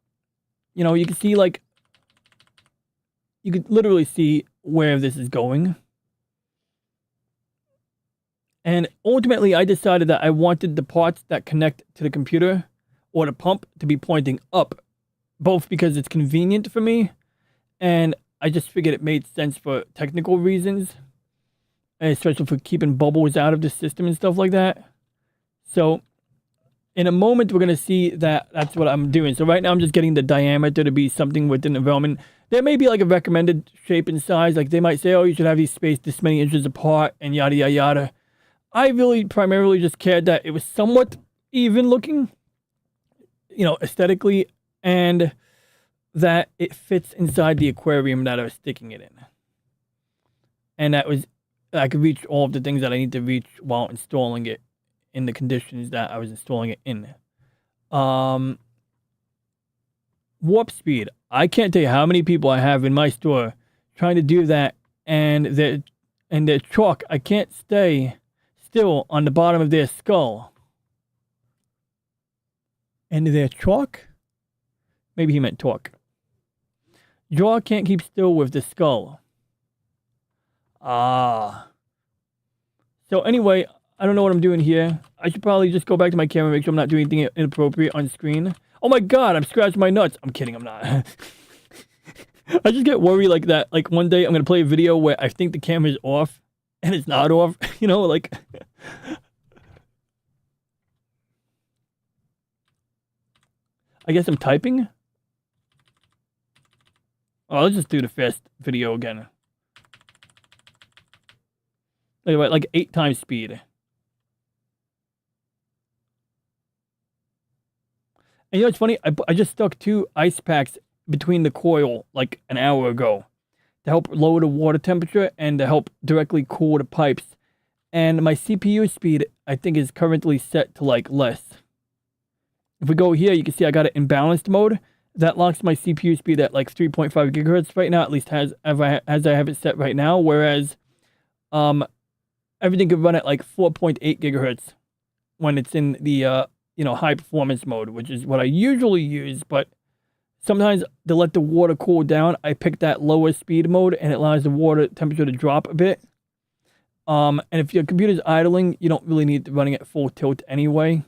you know, you can see, like, you could literally see where this is going. And ultimately, I decided that I wanted the parts that connect to the computer or the pump to be pointing up, both because it's convenient for me, and I just figured it made sense for technical reasons, and especially for keeping bubbles out of the system and stuff like that. So, in a moment, we're going to see that that's what I'm doing. So right now, I'm just getting the diameter to be something within the realm. And there may be like a recommended shape and size. Like they might say, oh, you should have these spaced this many inches apart and yada, yada, yada. I really primarily just cared that it was somewhat even looking, you know, aesthetically, and that it fits inside the aquarium that I was sticking it in. And that was, I could reach all of the things that I need to reach while installing it in the conditions that I was installing it in. Warp speed. I can't tell you how many people I have in my store trying to do that, and their chalk, I can't stay still on the bottom of their skull. And their chalk? Maybe he meant talk. Jaw can't keep still with the skull. Ah. So anyway, I don't know what I'm doing here. I should probably just go back to my camera and make sure I'm not doing anything inappropriate on screen. Oh my god, I'm scratching my nuts. I'm kidding, I'm not. I just get worried like that. Like one day I'm going to play a video where I think the camera's off and it's not off. You know, like... I guess I'm typing? Oh, let's just do the fast video again. Like 8 times speed. And you know what's funny? I just stuck 2 ice packs between the coil like an hour ago to help lower the water temperature and to help directly cool the pipes. And my CPU speed, I think, is currently set to like less. If we go here, you can see I got it in balanced mode. That locks my CPU speed at like 3.5 gigahertz right now, at least as I have it set right now. Whereas everything can run at like 4.8 gigahertz when it's in the high performance mode, which is what I usually use. But sometimes to let the water cool down, I pick that lower speed mode, and it allows the water temperature to drop a bit. And if your computer's idling, you don't really need it running at full tilt anyway.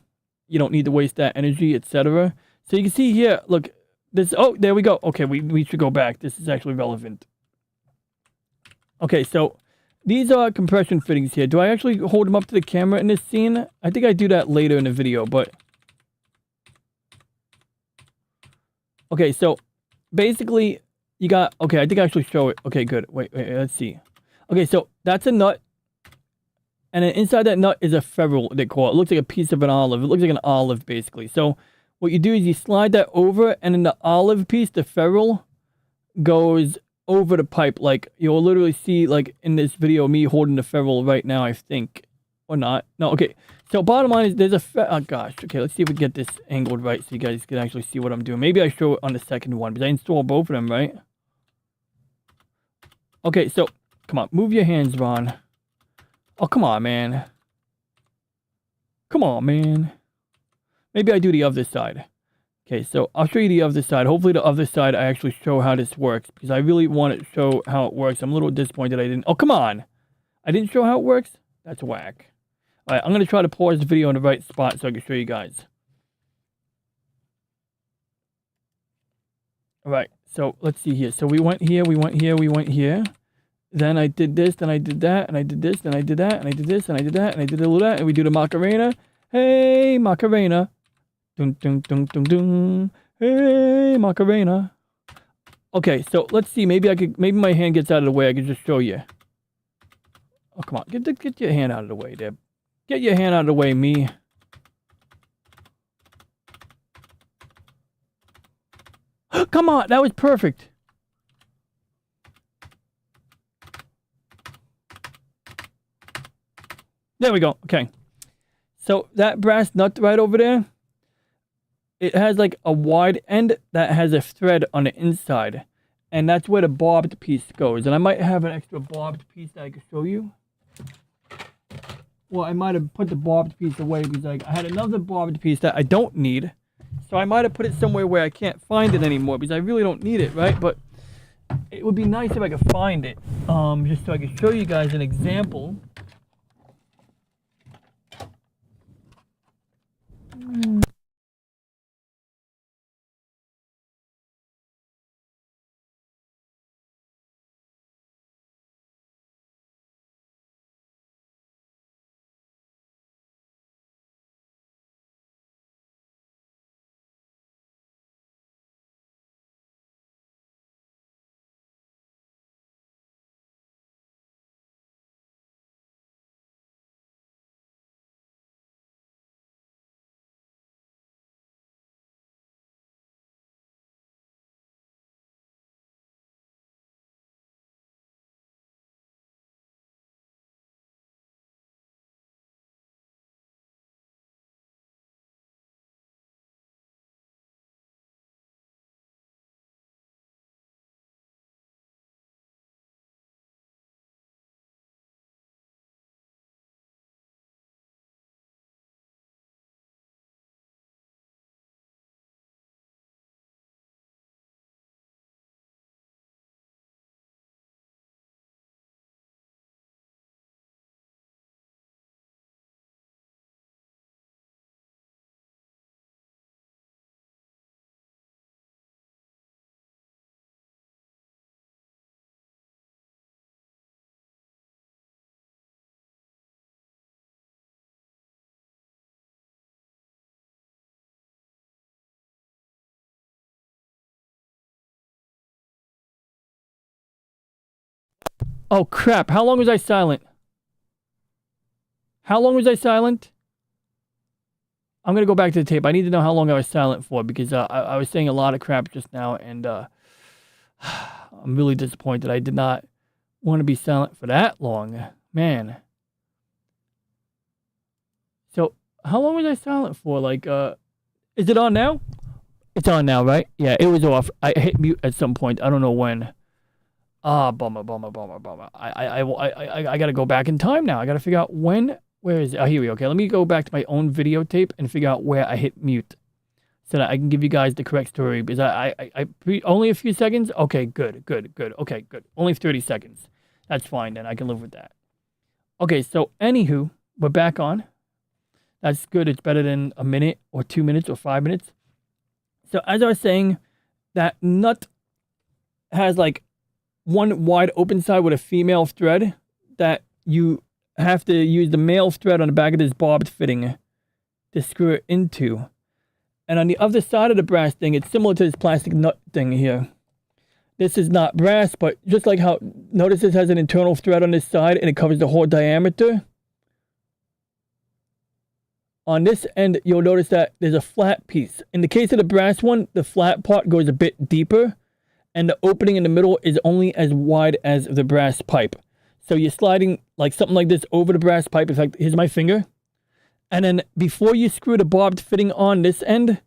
You don't need to waste that energy, etc. So you can see here, look, this, oh, there we go. Okay, we should go back. This is actually relevant. Okay, so these are compression fittings here. Do I actually hold them up to the camera in this scene? I think I do that later in the video, but... Okay, so basically, you got... Okay, I think I actually show it. Okay, good. Wait, let's see. Okay, so that's a nut. And then inside that nut is a ferrule, they call it. It looks like a piece of an olive. It looks like an olive, basically. So what you do is you slide that over, and then the olive piece, the ferrule, goes over the pipe. Like, you'll literally see, like, in this video, me holding the ferrule right now, I think. Or not. No, okay. So bottom line is there's a, oh gosh, okay, let's see if we get this angled right so you guys can actually see what I'm doing. Maybe I show it on the second one, because I installed both of them, right? Okay, so, come on, move your hands, Ron. Oh, come on, man. Come on, man. Maybe I do the other side. Okay, so I'll show you the other side. Hopefully the other side I actually show how this works, because I really want to show how it works. I'm a little disappointed I didn't. Oh, come on. I didn't show how it works? That's whack. All right, I'm going to try to pause the video in the right spot so I can show you guys. All right, so let's see here. So we went here, we went here, we went here. Then I did this, then I did that, and I did this, then I did that, and I did this, and I did that, and I did a little that, and we do the Macarena. Hey, Macarena. Dun, dun, dun, dun, dun. Hey, Macarena. Okay, so let's see. Maybe my hand gets out of the way. I can just show you. Oh, come on. Get your hand out of the way there. Get your hand out of the way, me. Come on. That was perfect. There we go. Okay. So that brass nut right over there, it has like a wide end that has a thread on the inside. And that's where the bobbed piece goes. And I might have an extra bobbed piece that I could show you. Well, I might have put the bobbed piece away because I had another bobbed piece that I don't need. So I might have put it somewhere where I can't find it anymore because I really don't need it, right? But it would be nice if I could find it. Just so I could show you guys an example. Oh, crap. How long was I silent? How long was I silent? I'm going to go back to the tape. I need to know how long I was silent for because I was saying a lot of crap just now and I'm really disappointed. I did not want to be silent for that long. Man. So, how long was I silent for? Like, is it on now? It's on now, right? Yeah, it was off. I hit mute at some point. I don't know when. Ah, bummer. I gotta go back in time now. I gotta figure out when. Where is it? Oh, here we go. Okay, let me go back to my own videotape and figure out where I hit mute, so that I can give you guys the correct story. Because only a few seconds. Okay, good. Okay, good. Only 30 seconds. That's fine. Then I can live with that. Okay, so anywho, we're back on. That's good. It's better than a minute or 2 minutes or 5 minutes. So as I was saying, that nut has like one wide open side with a female thread that you have to use the male thread on the back of this bobbed fitting to screw it into. And on the other side of the brass thing, it's similar to this plastic nut thing here. This is not brass, but just like how, notice this has an internal thread on this side and it covers the whole diameter. On this end, you'll notice that there's a flat piece. In the case of the brass one, the flat part goes a bit deeper. And the opening in the middle is only as wide as the brass pipe. So you're sliding like something like this over the brass pipe. In fact, here's my finger. And then before you screw the barbed fitting on this end,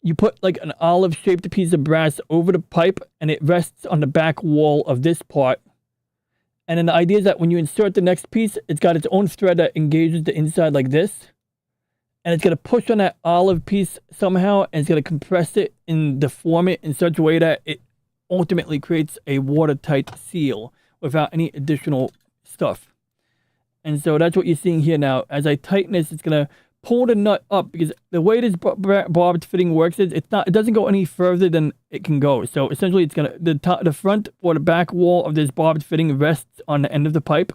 you put like an olive-shaped piece of brass over the pipe, and it rests on the back wall of this part. And then the idea is that when you insert the next piece, it's got its own thread that engages the inside like this. And it's going to push on that olive piece somehow, and it's going to compress it and deform it in such a way that it ultimately creates a watertight seal without any additional stuff. And so that's what you're seeing here now. As I tighten this, it's going to pull the nut up, because the way this barbed fitting works is it doesn't go any further than it can go. So essentially, it's going to the front or the back wall of this barbed fitting rests on the end of the pipe.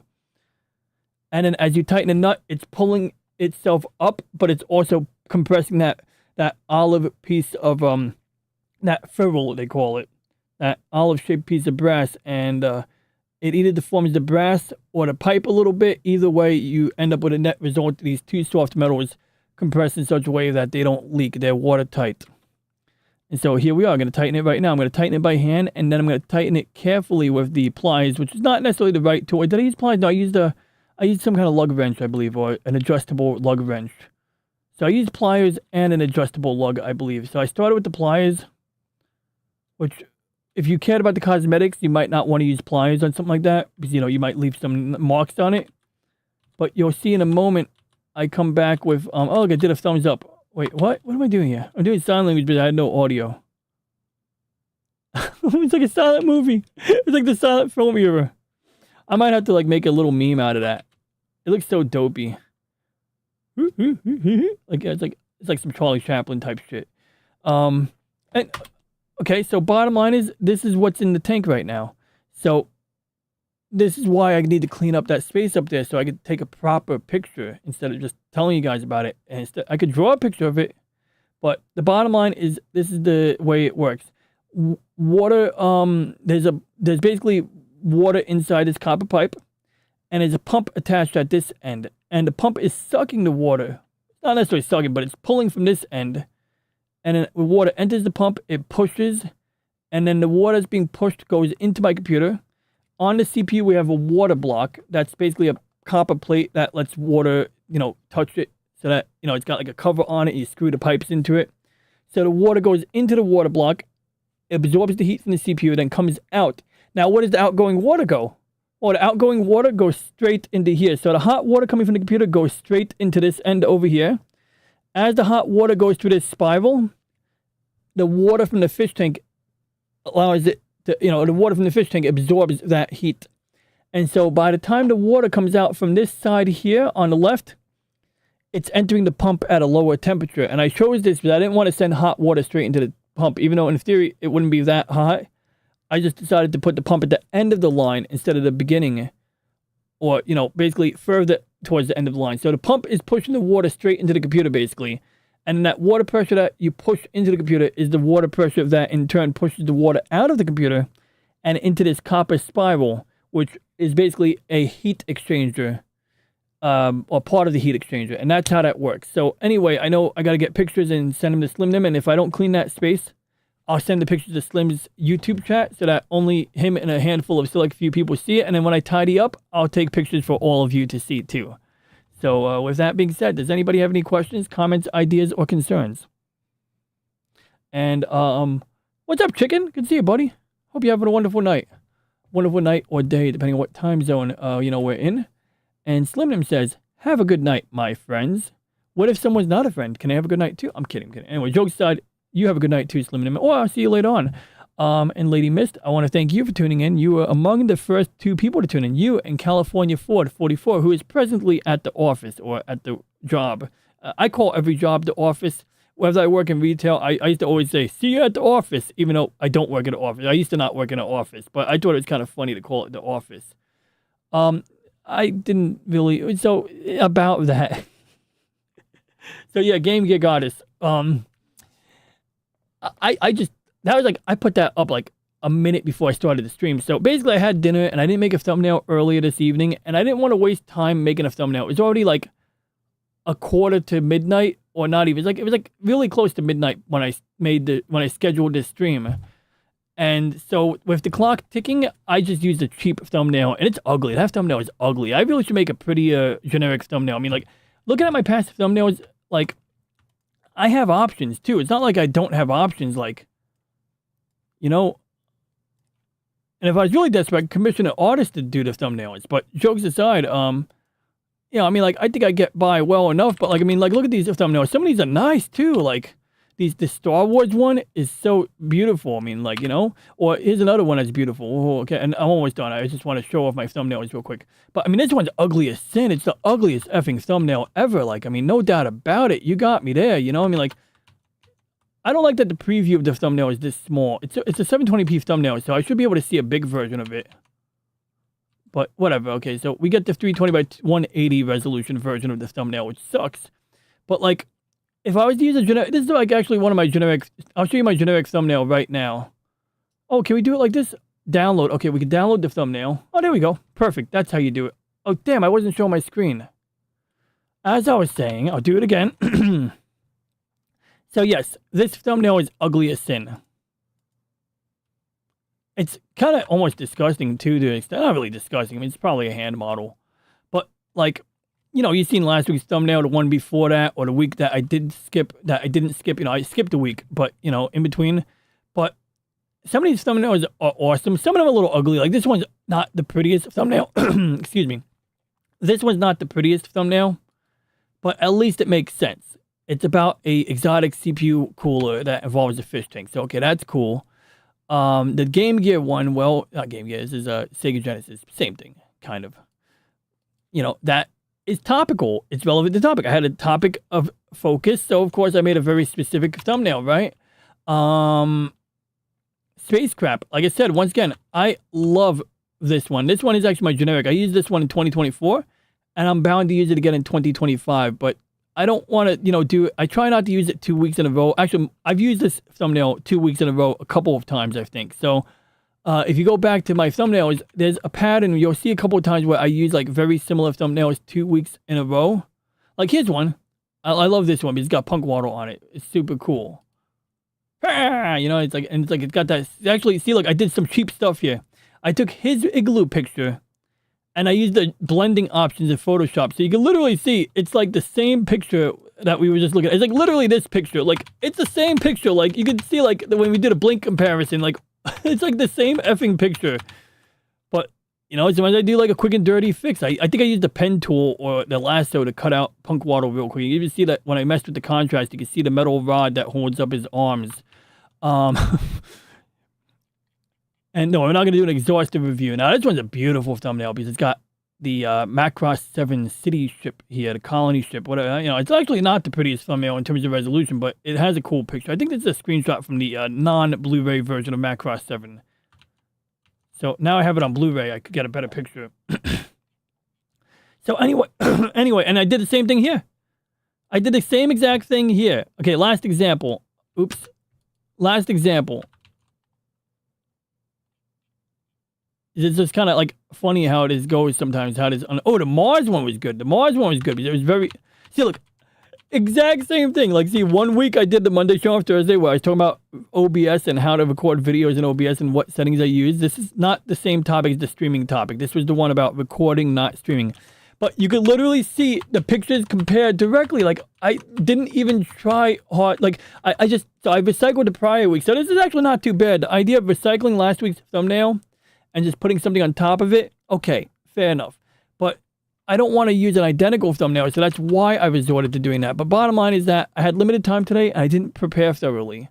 And then as you tighten the nut, it's pulling itself up, but it's also compressing that olive piece of that ferrule, they call it, that olive-shaped piece of brass, and it either deforms the brass or the pipe a little bit. Either way, you end up with a net result. These two soft metals compressed in such a way that they don't leak. They're watertight. And so here we are. I'm going to tighten it right now. I'm going to tighten it by hand, and then I'm going to tighten it carefully with the pliers, which is not necessarily the right tool. Did I use pliers? No, I used some kind of lug wrench, I believe, or an adjustable lug wrench. So I used pliers and an adjustable lug, I believe. So I started with the pliers, which, if you cared about the cosmetics, you might not want to use pliers on something like that, because, you might leave some marks on it. But you'll see in a moment, I come back with, oh, look, I did a thumbs up. Wait, what? What am I doing here? I'm doing sign language, but I had no audio. It's like a silent movie. It's like the silent film era. I might have to like make a little meme out of that. It looks so dopey. Like it's like some Charlie Chaplin type shit. And okay, so bottom line is, this is what's in the tank right now. So this is why I need to clean up that space up there, so I could take a proper picture instead of just telling you guys about it. And I could draw a picture of it, but the bottom line is, this is the way it works. Water, there's basically water inside this copper pipe, and there's a pump attached at this end, and the pump is sucking the water. Not necessarily sucking, but it's pulling from this end. And then when water enters the pump, it pushes, and then the water that's being pushed goes into my computer. On the CPU, we have a water block. That's basically a copper plate that lets water, touch it, so that, it's got like a cover on it. You screw the pipes into it. So the water goes into the water block, absorbs the heat from the CPU, then comes out. Now, where does the outgoing water go? Well, the outgoing water goes straight into here. So the hot water coming from the computer goes straight into this end over here. As the hot water goes through this spiral, the water from the fish tank allows it to, the water from the fish tank absorbs that heat. And so by the time the water comes out from this side here on the left, it's entering the pump at a lower temperature. And I chose this because I didn't want to send hot water straight into the pump, even though in theory it wouldn't be that hot. I just decided to put the pump at the end of the line instead of the beginning, or, basically further towards the end of the line. So the pump is pushing the water straight into the computer, basically. And then that water pressure that you push into the computer is the water pressure that in turn pushes the water out of the computer and into this copper spiral, which is basically a heat exchanger, or part of the heat exchanger. And that's how that works. So anyway, I know I got to get pictures and send them to Slim Nim. And if I don't clean that space, I'll send the pictures to Slim's YouTube chat so that only him and a handful of select few people see it. And then when I tidy up, I'll take pictures for all of you to see too. So with that being said, does anybody have any questions, comments, ideas, or concerns? And what's up, chicken? Good to see you, buddy. Hope you're having a wonderful night. Wonderful night or day, depending on what time zone we're in. And Slim Nim says, have a good night, my friends. What if someone's not a friend? Can they have a good night too? I'm kidding. Anyway, jokes aside, you have a good night too, Slim Nim. Or I'll see you later on. And Lady Mist, I want to thank you for tuning in. You were among the first two people to tune in. You and California Ford 44, who is presently at the office or at the job. I call every job the office. Whether I work in retail, I used to always say, see you at the office, even though I don't work at the office. I used to not work in an office, but I thought it was kind of funny to call it the office. I didn't really, so about that. So yeah, Game Gear Goddess. That was like, I put that up like a minute before I started the stream. So basically I had dinner and I didn't make a thumbnail earlier this evening, and I didn't want to waste time making a thumbnail. It was already like a quarter to midnight, or not even. It was like really close to midnight when I scheduled this stream. And so with the clock ticking, I just used a cheap thumbnail, and it's ugly. That thumbnail is ugly. I really should make a pretty generic thumbnail. I mean, like, looking at my past thumbnails, like, I have options too. It's not like I don't have options, like, you know. And if I was really desperate, I could commission an artist to do the thumbnails. But jokes aside, you know, I mean, like, I think I get by well enough. But, like, I mean, like, look at these thumbnails. Some of these are nice too. Like, the Star Wars one is so beautiful. I mean, like, you know. Or here's another one that's beautiful. Oh, okay, and I'm almost done. I just want to show off my thumbnails real quick. But, I mean, this one's ugly as sin. It's the ugliest effing thumbnail ever. Like, I mean, no doubt about it. You got me there, you know? I mean, like, I don't like that the preview of the thumbnail is this small. It's a 720p thumbnail, so I should be able to see a big version of it. But whatever. Okay, so we get the 320 by 180 resolution version of the thumbnail, which sucks. But, like, if I was to use a generic... This is, like, actually one of my generic... I'll show you my generic thumbnail right now. Oh, can we do it like this? Download. Okay, we can download the thumbnail. Oh, there we go. Perfect. That's how you do it. Oh, damn, I wasn't showing my screen. As I was saying, I'll do it again. So yes, this thumbnail is ugly as sin. It's kind of almost disgusting too, to an extent. Not really disgusting. I mean, it's probably a hand model. But, like, you know, you've seen last week's thumbnail, the one before that, or the week that I didn't skip. You know, I skipped a week, but, you know, in between. But some of these thumbnails are awesome. Some of them are a little ugly. Like, this one's not the prettiest thumbnail. Excuse me. This one's not the prettiest thumbnail, but at least it makes sense. It's about a exotic CPU cooler that involves a fish tank. So, okay, that's cool. The Game Gear one, well, not Game Gear, this is a Sega Genesis. Same thing, kind of. You know, that is topical. It's relevant to topic. I had a topic of focus, so of course I made a very specific thumbnail, right? Space crap. Like I said, once again, I love this one. This one is actually my generic. I used this one in 2024, and I'm bound to use it again in 2025, but I don't want to, you know, I try not to use it 2 weeks in a row. Actually, I've used this thumbnail 2 weeks in a row a couple of times, I think. So, if you go back to my thumbnails, there's a pattern. You'll see a couple of times where I use, like, very similar thumbnails 2 weeks in a row. Like, here's one. I love this one because it's got punk waddle on it. It's super cool. You know, it's got that. Actually, see, look, I did some cheap stuff here. I took his igloo picture, and I used the blending options in Photoshop. So you can literally see, it's like the same picture that we were just looking at. It's like literally this picture. Like, it's the same picture. Like, you can see, like, when we did a blink comparison, like, it's like the same effing picture. But, you know, sometimes I do, like, a quick and dirty fix. I think I used the pen tool or the lasso to cut out punk waddle real quick. You can even see that when I messed with the contrast, you can see the metal rod that holds up his arms. And no, I'm not going to do an exhaustive review. Now, this one's a beautiful thumbnail because it's got the Macross 7 city ship here, the colony ship, whatever. You know, it's actually not the prettiest thumbnail in terms of resolution, but it has a cool picture. I think this is a screenshot from the non-Blu-ray version of Macross 7. So now I have it on Blu-ray. I could get a better picture. So anyway, and I did the same thing here. I did the same exact thing here. Okay, last example. Oops. Last example. It's just kind of like funny how it goes sometimes. How it is. Oh, the Mars one was good. The Mars one was good because it was very. See, look, exact same thing. Like, see, 1 week I did the Monday show on Thursday where I was talking about OBS and how to record videos in OBS and what settings I use. This is not the same topic as the streaming topic. This was the one about recording, not streaming. But you could literally see the pictures compared directly. Like, I didn't even try hard. Like, I recycled the prior week. So this is actually not too bad. The idea of recycling last week's thumbnail and just putting something on top of it, okay, fair enough. But I don't want to use an identical thumbnail, so that's why I resorted to doing that. But bottom line is that I had limited time today, and I didn't prepare thoroughly.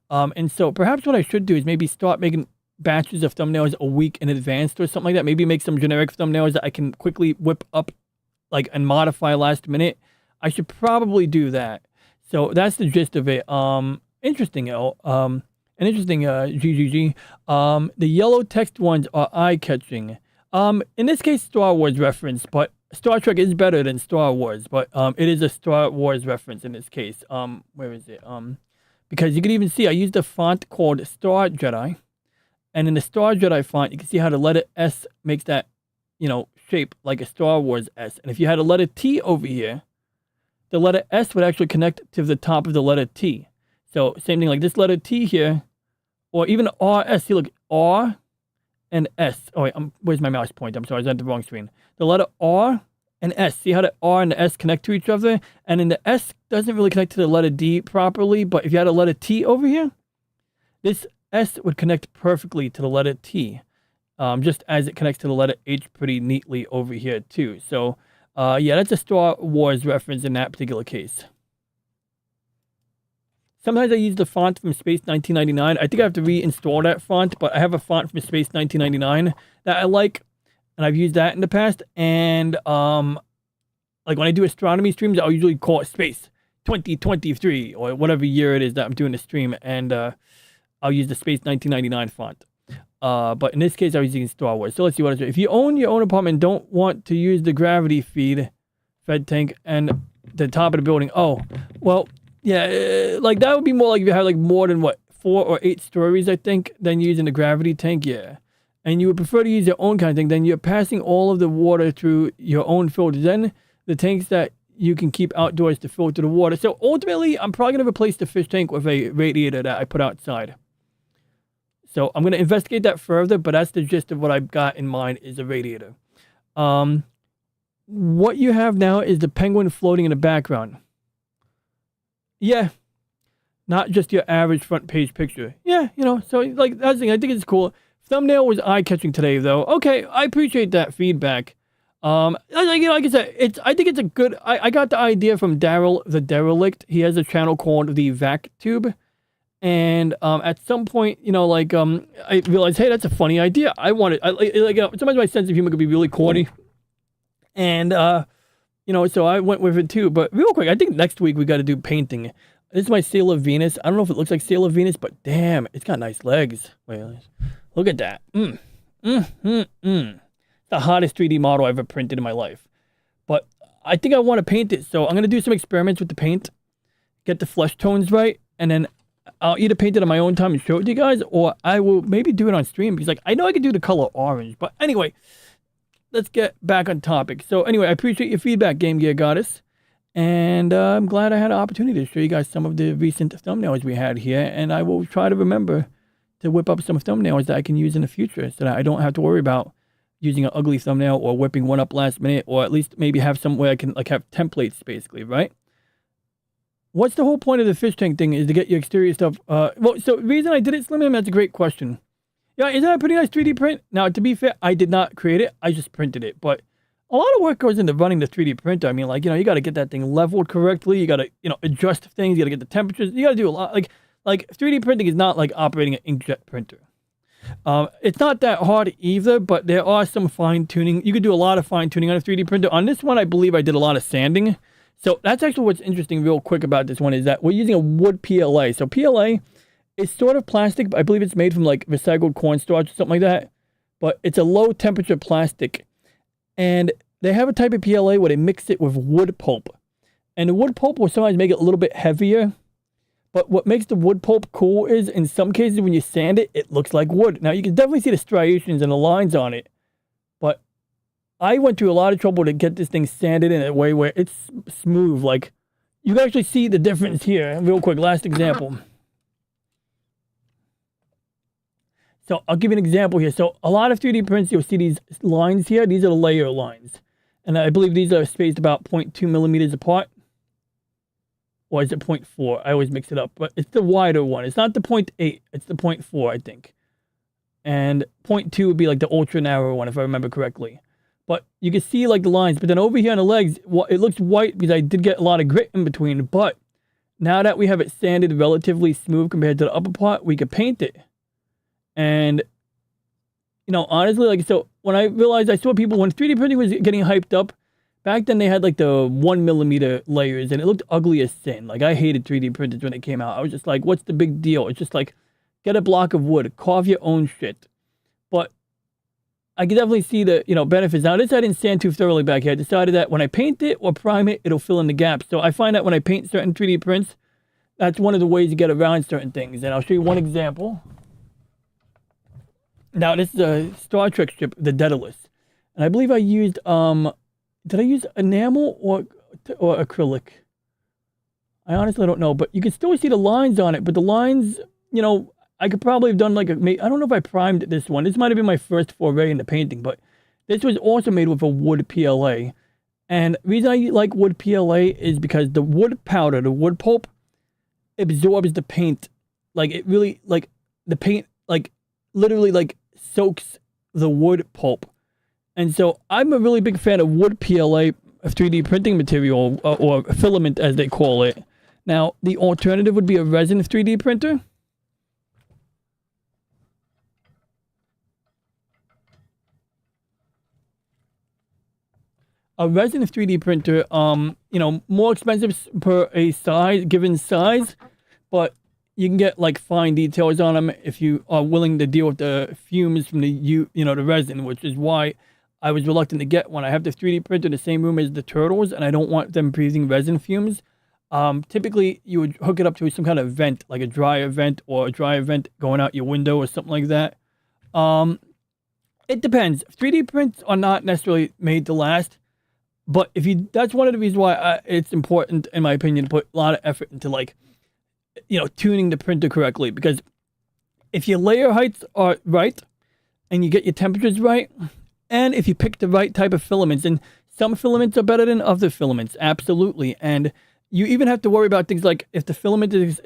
And so perhaps what I should do is maybe start making batches of thumbnails a week in advance or something like that. Maybe make some generic thumbnails that I can quickly whip up, like, and modify last minute. I should probably do that. So that's the gist of it. Interesting, an interesting GGG. The yellow text ones are eye-catching. In this case, Star Wars reference, but Star Trek is better than Star Wars, but it is a Star Wars reference in this case. Where is it? Because you can even see I used a font called Star Jedi, and in the Star Jedi font, you can see how the letter S makes that, you know, shape like a Star Wars S. And if you had a letter T over here, the letter S would actually connect to the top of the letter T. So same thing like this letter T here, or even RS. See, look, R and S. Oh wait, where's my mouse point? I'm sorry, I was at the wrong screen. The letter R and S. See how the R and the S connect to each other? And then the S doesn't really connect to the letter D properly, but if you had a letter T over here, this S would connect perfectly to the letter T, just as it connects to the letter H pretty neatly over here too. So, yeah, that's a Star Wars reference in that particular case. Sometimes I use the font from Space 1999. I think I have to reinstall that font, but I have a font from Space 1999 that I like, and I've used that in the past. And like when I do astronomy streams, I'll usually call it Space 2023 or whatever year it is that I'm doing the stream, and I'll use the Space 1999 font. But in this case, I was using Star Wars. So let's see what it's. If you own your own apartment and don't want to use the gravity fed tank and the top of the building, oh, well, yeah, like that would be more like if you had like more than what, 4 or 8 stories, I think, than using the gravity tank, yeah. And you would prefer to use your own kind of thing, then you're passing all of the water through your own filters. Then the tanks that you can keep outdoors to filter the water. So ultimately, I'm probably going to replace the fish tank with a radiator that I put outside. So I'm going to investigate that further, but that's the gist of what I've got in mind is a radiator. What you have now is the penguin floating in the background. Yeah, not just your average front page picture. Yeah, you know, so like that's the thing. I think it's cool. Thumbnail was eye-catching today, though. Okay, I appreciate that feedback. Like I said, I think it's a good. I got the idea from Daryl the Derelict. He has a channel called the Vac Tube, and at some point, you know, like I realized, hey, that's a funny idea. I want it. Sometimes my sense of humor could be really corny, and you know, so I went with it too. But real quick, I think next week we got to do painting. This is my Sailor Venus. I don't know if it looks like Sailor Venus, but damn, it's got nice legs. Wait, look at that. It's the hottest 3D model I've ever printed in my life. But I think I want to paint it, so I'm going to do some experiments with the paint, get the flesh tones right, and then I'll either paint it on my own time and show it to you guys, or I will maybe do it on stream, because like I know I can do the color orange. But anyway, let's get back on topic. So anyway, I appreciate your feedback, Game Gear Goddess. And I'm glad I had an opportunity to show you guys some of the recent thumbnails we had here. And I will try to remember to whip up some thumbnails that I can use in the future so that I don't have to worry about using an ugly thumbnail or whipping one up last minute, or at least maybe have some way I can like have templates basically, right? What's the whole point of the fish tank thing is to get your exterior stuff. Well, so the reason I did it, Slim, that's a great question. Yeah, isn't that a pretty nice 3D print? Now, to be fair, I did not create it. I just printed it. But a lot of work goes into running the 3D printer. I mean, like, you know, you got to get that thing leveled correctly. You got to, you know, adjust things. You got to get the temperatures. You got to do a lot. Like 3D printing is not like operating an inkjet printer. It's not that hard either, but there are some fine tuning. You could do a lot of fine tuning on a 3D printer. On this one, I believe I did a lot of sanding. So that's actually what's interesting real quick about this one is that we're using a wood PLA. So PLA is sort of plastic, but I believe it's made from like recycled cornstarch or something like that. But it's a low temperature plastic. And they have a type of PLA where they mix it with wood pulp. And the wood pulp will sometimes make it a little bit heavier. But what makes the wood pulp cool is, in some cases, when you sand it, it looks like wood. Now, you can definitely see the striations and the lines on it. But I went through a lot of trouble to get this thing sanded in a way where it's smooth. Like, you can actually see the difference here. Real quick, last example. So I'll give you an example here. So a lot of 3D prints, you'll see these lines here. These are the layer lines. And I believe these are spaced about 0.2 millimeters apart. Or is it 0.4? I always mix it up. But it's the wider one. It's not the 0.8. It's the 0.4, I think. And 0.2 would be like the ultra narrow one, if I remember correctly. But you can see like the lines. But then over here on the legs, it looks white because I did get a lot of grit in between. But now that we have it sanded relatively smooth compared to the upper part, we could paint it. And, you know, honestly, like, so when I realized I saw people, when 3D printing was getting hyped up, back then they had like the 1 millimeter layers and it looked ugly as sin. Like, I hated 3D printers when they came out. I was just like, what's the big deal? It's just like, get a block of wood, carve your own shit. But I can definitely see the, you know, benefits. Now, this I didn't sand too thoroughly back here. I decided that when I paint it or prime it, it'll fill in the gaps. So I find that when I paint certain 3D prints, that's one of the ways to get around certain things. And I'll show you one example. Now, this is a Star Trek ship, the Daedalus. And I believe I used, did I use enamel or acrylic? I honestly don't know, but you can still see the lines on it. But the lines, you know, I could probably have done like I don't know if I primed this one. This might have been my first foray into painting, but this was also made with a wood PLA. And the reason I like wood PLA is because the wood powder, the wood pulp, absorbs the paint. Like it really, like the paint, like literally like soaks the wood pulp. And so I'm a really big fan of wood PLA, 3D printing material, or filament as they call it. Now, the alternative would be a resin 3D printer. A resin 3D printer, more expensive per a given size, but you can get like fine details on them if you are willing to deal with the fumes from the resin, which is why I was reluctant to get one. I have the 3D printer in the same room as the turtles, and I don't want them breathing resin fumes. Typically, you would hook it up to some kind of vent, like a dryer vent or a dryer vent going out your window or something like that. It depends. 3D prints are not necessarily made to last. But that's one of the reasons why it's important, in my opinion, to put a lot of effort into tuning the printer correctly. Because if your layer heights are right, and you get your temperatures right, and if you pick the right type of filaments, and some filaments are better than other filaments, absolutely. And you even have to worry about things like if the filament is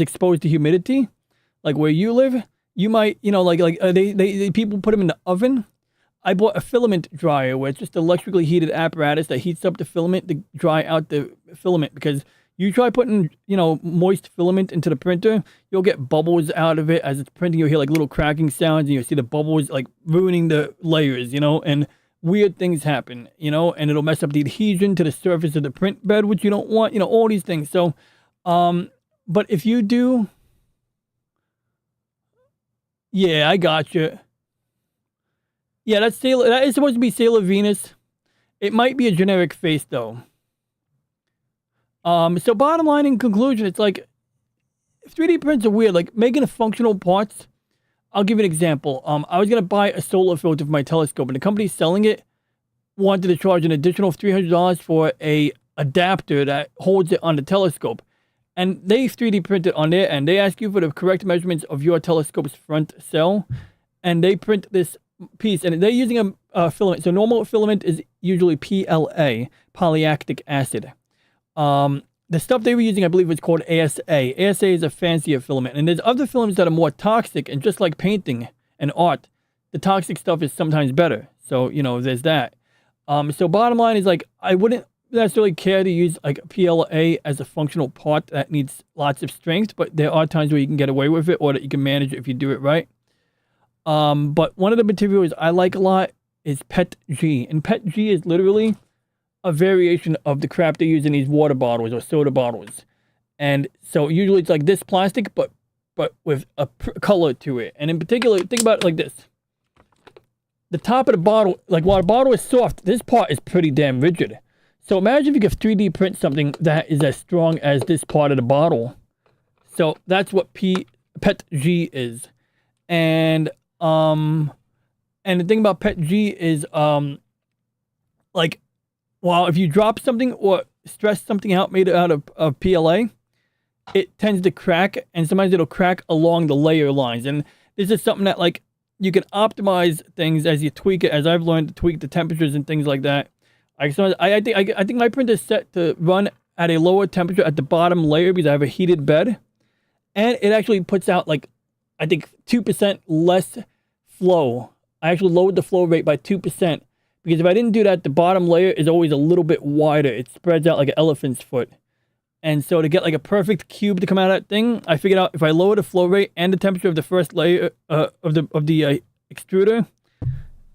exposed to humidity, like where you live, you might, they people put them in the oven. I bought a filament dryer where it's just an electrically heated apparatus that heats up the filament to dry out the filament, because you try putting, moist filament into the printer, you'll get bubbles out of it as it's printing. You'll hear like little cracking sounds and you'll see the bubbles like ruining the layers, and weird things happen, and it'll mess up the adhesion to the surface of the print bed, which you don't want, all these things. So, but if you do, yeah, I got you. Yeah, that is supposed to be Sailor Venus. It might be a generic face, though. So bottom line, in conclusion, it's like 3D prints are weird. Like making a functional parts. I'll give you an example. I was gonna buy a solar filter for my telescope, and the company selling it wanted to charge an additional $300 for a adapter that holds it on the telescope. And they 3D print it on their end. They ask you for the correct measurements of your telescope's front cell, and they print this piece, and they're using a filament. So normal filament is usually PLA, polyactic acid. The stuff they were using, I believe, was called ASA. ASA is a fancier filament, and there's other filaments that are more toxic, and just like painting and art, the toxic stuff is sometimes better. So, there's that. So bottom line is, like, I wouldn't necessarily care to use like PLA as a functional part that needs lots of strength, but there are times where you can get away with it, or that you can manage it if you do it right. But one of the materials I like a lot is PETG. And PETG is literally a variation of the crap they use in these water bottles or soda bottles. And so usually it's like this plastic, but with a color to it. And in particular, think about it like this. The top of the bottle, like while the bottle is soft, this part is pretty damn rigid. So imagine if you could 3D print something that is as strong as this part of the bottle. So that's what PETG is. And the thing about PETG is, like, while if you drop something or stress something out made out of PLA, it tends to crack, and sometimes it'll crack along the layer lines. And this is something that, like, you can optimize things as you tweak it, as I've learned to tweak the temperatures and things like that. I think my printer is set to run at a lower temperature at the bottom layer because I have a heated bed, and it actually puts out, like, I think 2% less flow. I actually lowered the flow rate by 2%, because if I didn't do that, the bottom layer is always a little bit wider. It spreads out like an elephant's foot. And so to get like a perfect cube to come out of that thing, I figured out if I lower the flow rate and the temperature of the first layer of the extruder,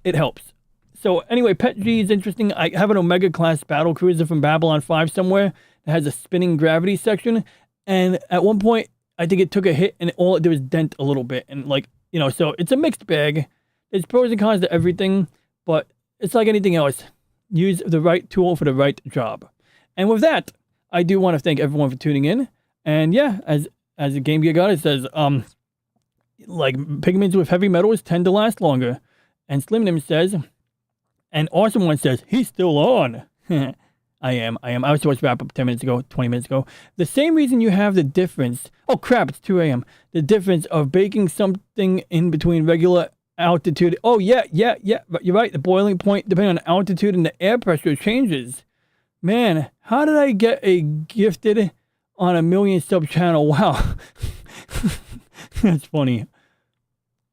it helps. So anyway, PETG is interesting. I have an Omega class battle cruiser from Babylon 5 somewhere that has a spinning gravity section. And at one point, I think it took a hit, and all it did was dent a little bit. And like, so it's a mixed bag. There's pros and cons to everything, but it's like anything else. Use the right tool for the right job. And with that, I do want to thank everyone for tuning in. And yeah, as the Game Gear God, it says, like pigments with heavy metals tend to last longer. And Slim Nim says, and Awesome One says, he's still on. I am. I was supposed to wrap up 10 minutes ago, 20 minutes ago. The same reason you have the difference. Oh, crap, it's 2 a.m. The difference of baking something in between regular altitude. Oh, yeah. You're right. The boiling point, depending on altitude and the air pressure, changes. Man, how did I get a gifted on a million sub channel? Wow. That's funny.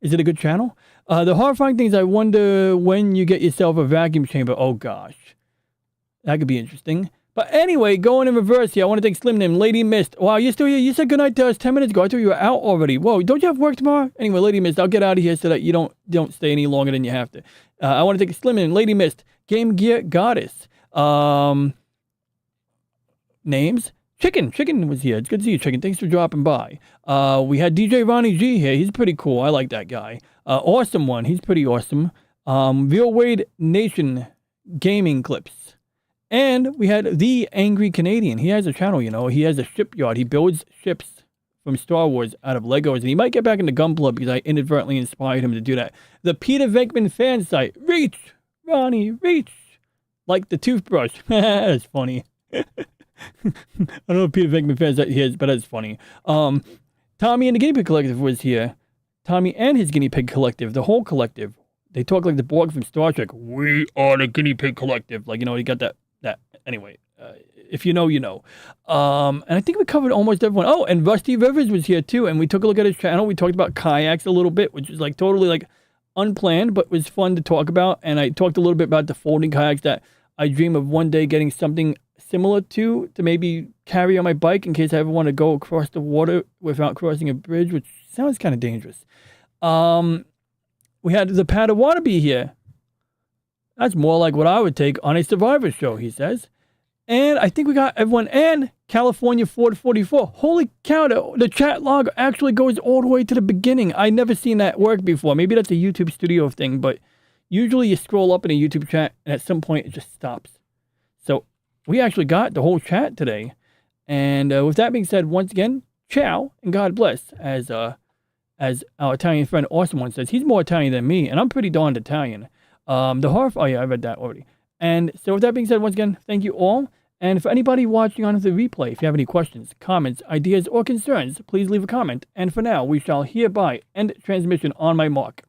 Is it a good channel? The horrifying things, I wonder when you get yourself a vacuum chamber. Oh, gosh. That could be interesting. But anyway, going in reverse here, I want to thank Slim Nim, Lady Mist. Wow, you're still here? You said goodnight to us 10 minutes ago. I thought you were out already. Whoa, don't you have work tomorrow? Anyway, Lady Mist, I'll get out of here so that you don't stay any longer than you have to. I want to thank Slim Nim, Lady Mist, Game Gear Goddess. Names? Chicken was here. It's good to see you, Chicken. Thanks for dropping by. We had DJ Ronnie G here. He's pretty cool. I like that guy. Awesome one. He's pretty awesome. Real Wade Nation Gaming Clips. And we had The Angry Canadian. He has a channel, you know. He has a shipyard. He builds ships from Star Wars out of Legos. And he might get back into Gunpla because I inadvertently inspired him to do that. The Peter Venkman fan site. Reach! Ronnie, reach! Like the toothbrush. That's funny. I don't know if Peter Venkman fans that he is, but that's funny. Tommy and the Guinea Pig Collective was here. Tommy and his Guinea Pig Collective, the whole collective. They talk like the Borg from Star Trek. We are the Guinea Pig Collective. Like, you know, he got that. Anyway, if you know, you know. And I think we covered almost everyone. Oh, and Rusty Rivers was here too. And we took a look at his channel. We talked about kayaks a little bit, which is like totally like unplanned, but was fun to talk about. And I talked a little bit about the folding kayaks that I dream of one day getting something similar to maybe carry on my bike in case I ever want to go across the water without crossing a bridge, which sounds kind of dangerous. We had the Padawallaby here. That's more like what I would take on a Survivor show, he says. And I think we got everyone. And California Ford 44. Holy cow, the chat log actually goes all the way to the beginning. I never seen that work before. Maybe that's a YouTube studio thing, but usually you scroll up in a YouTube chat and at some point it just stops. So we actually got the whole chat today. And with that being said, once again, ciao and God bless. As our Italian friend Awesome One says, he's more Italian than me, and I'm pretty darned Italian. Oh yeah, I read that already. And so with that being said, once again, thank you all. And for anybody watching on the replay, if you have any questions, comments, ideas, or concerns, please leave a comment. And for now, we shall hereby end transmission on my mark.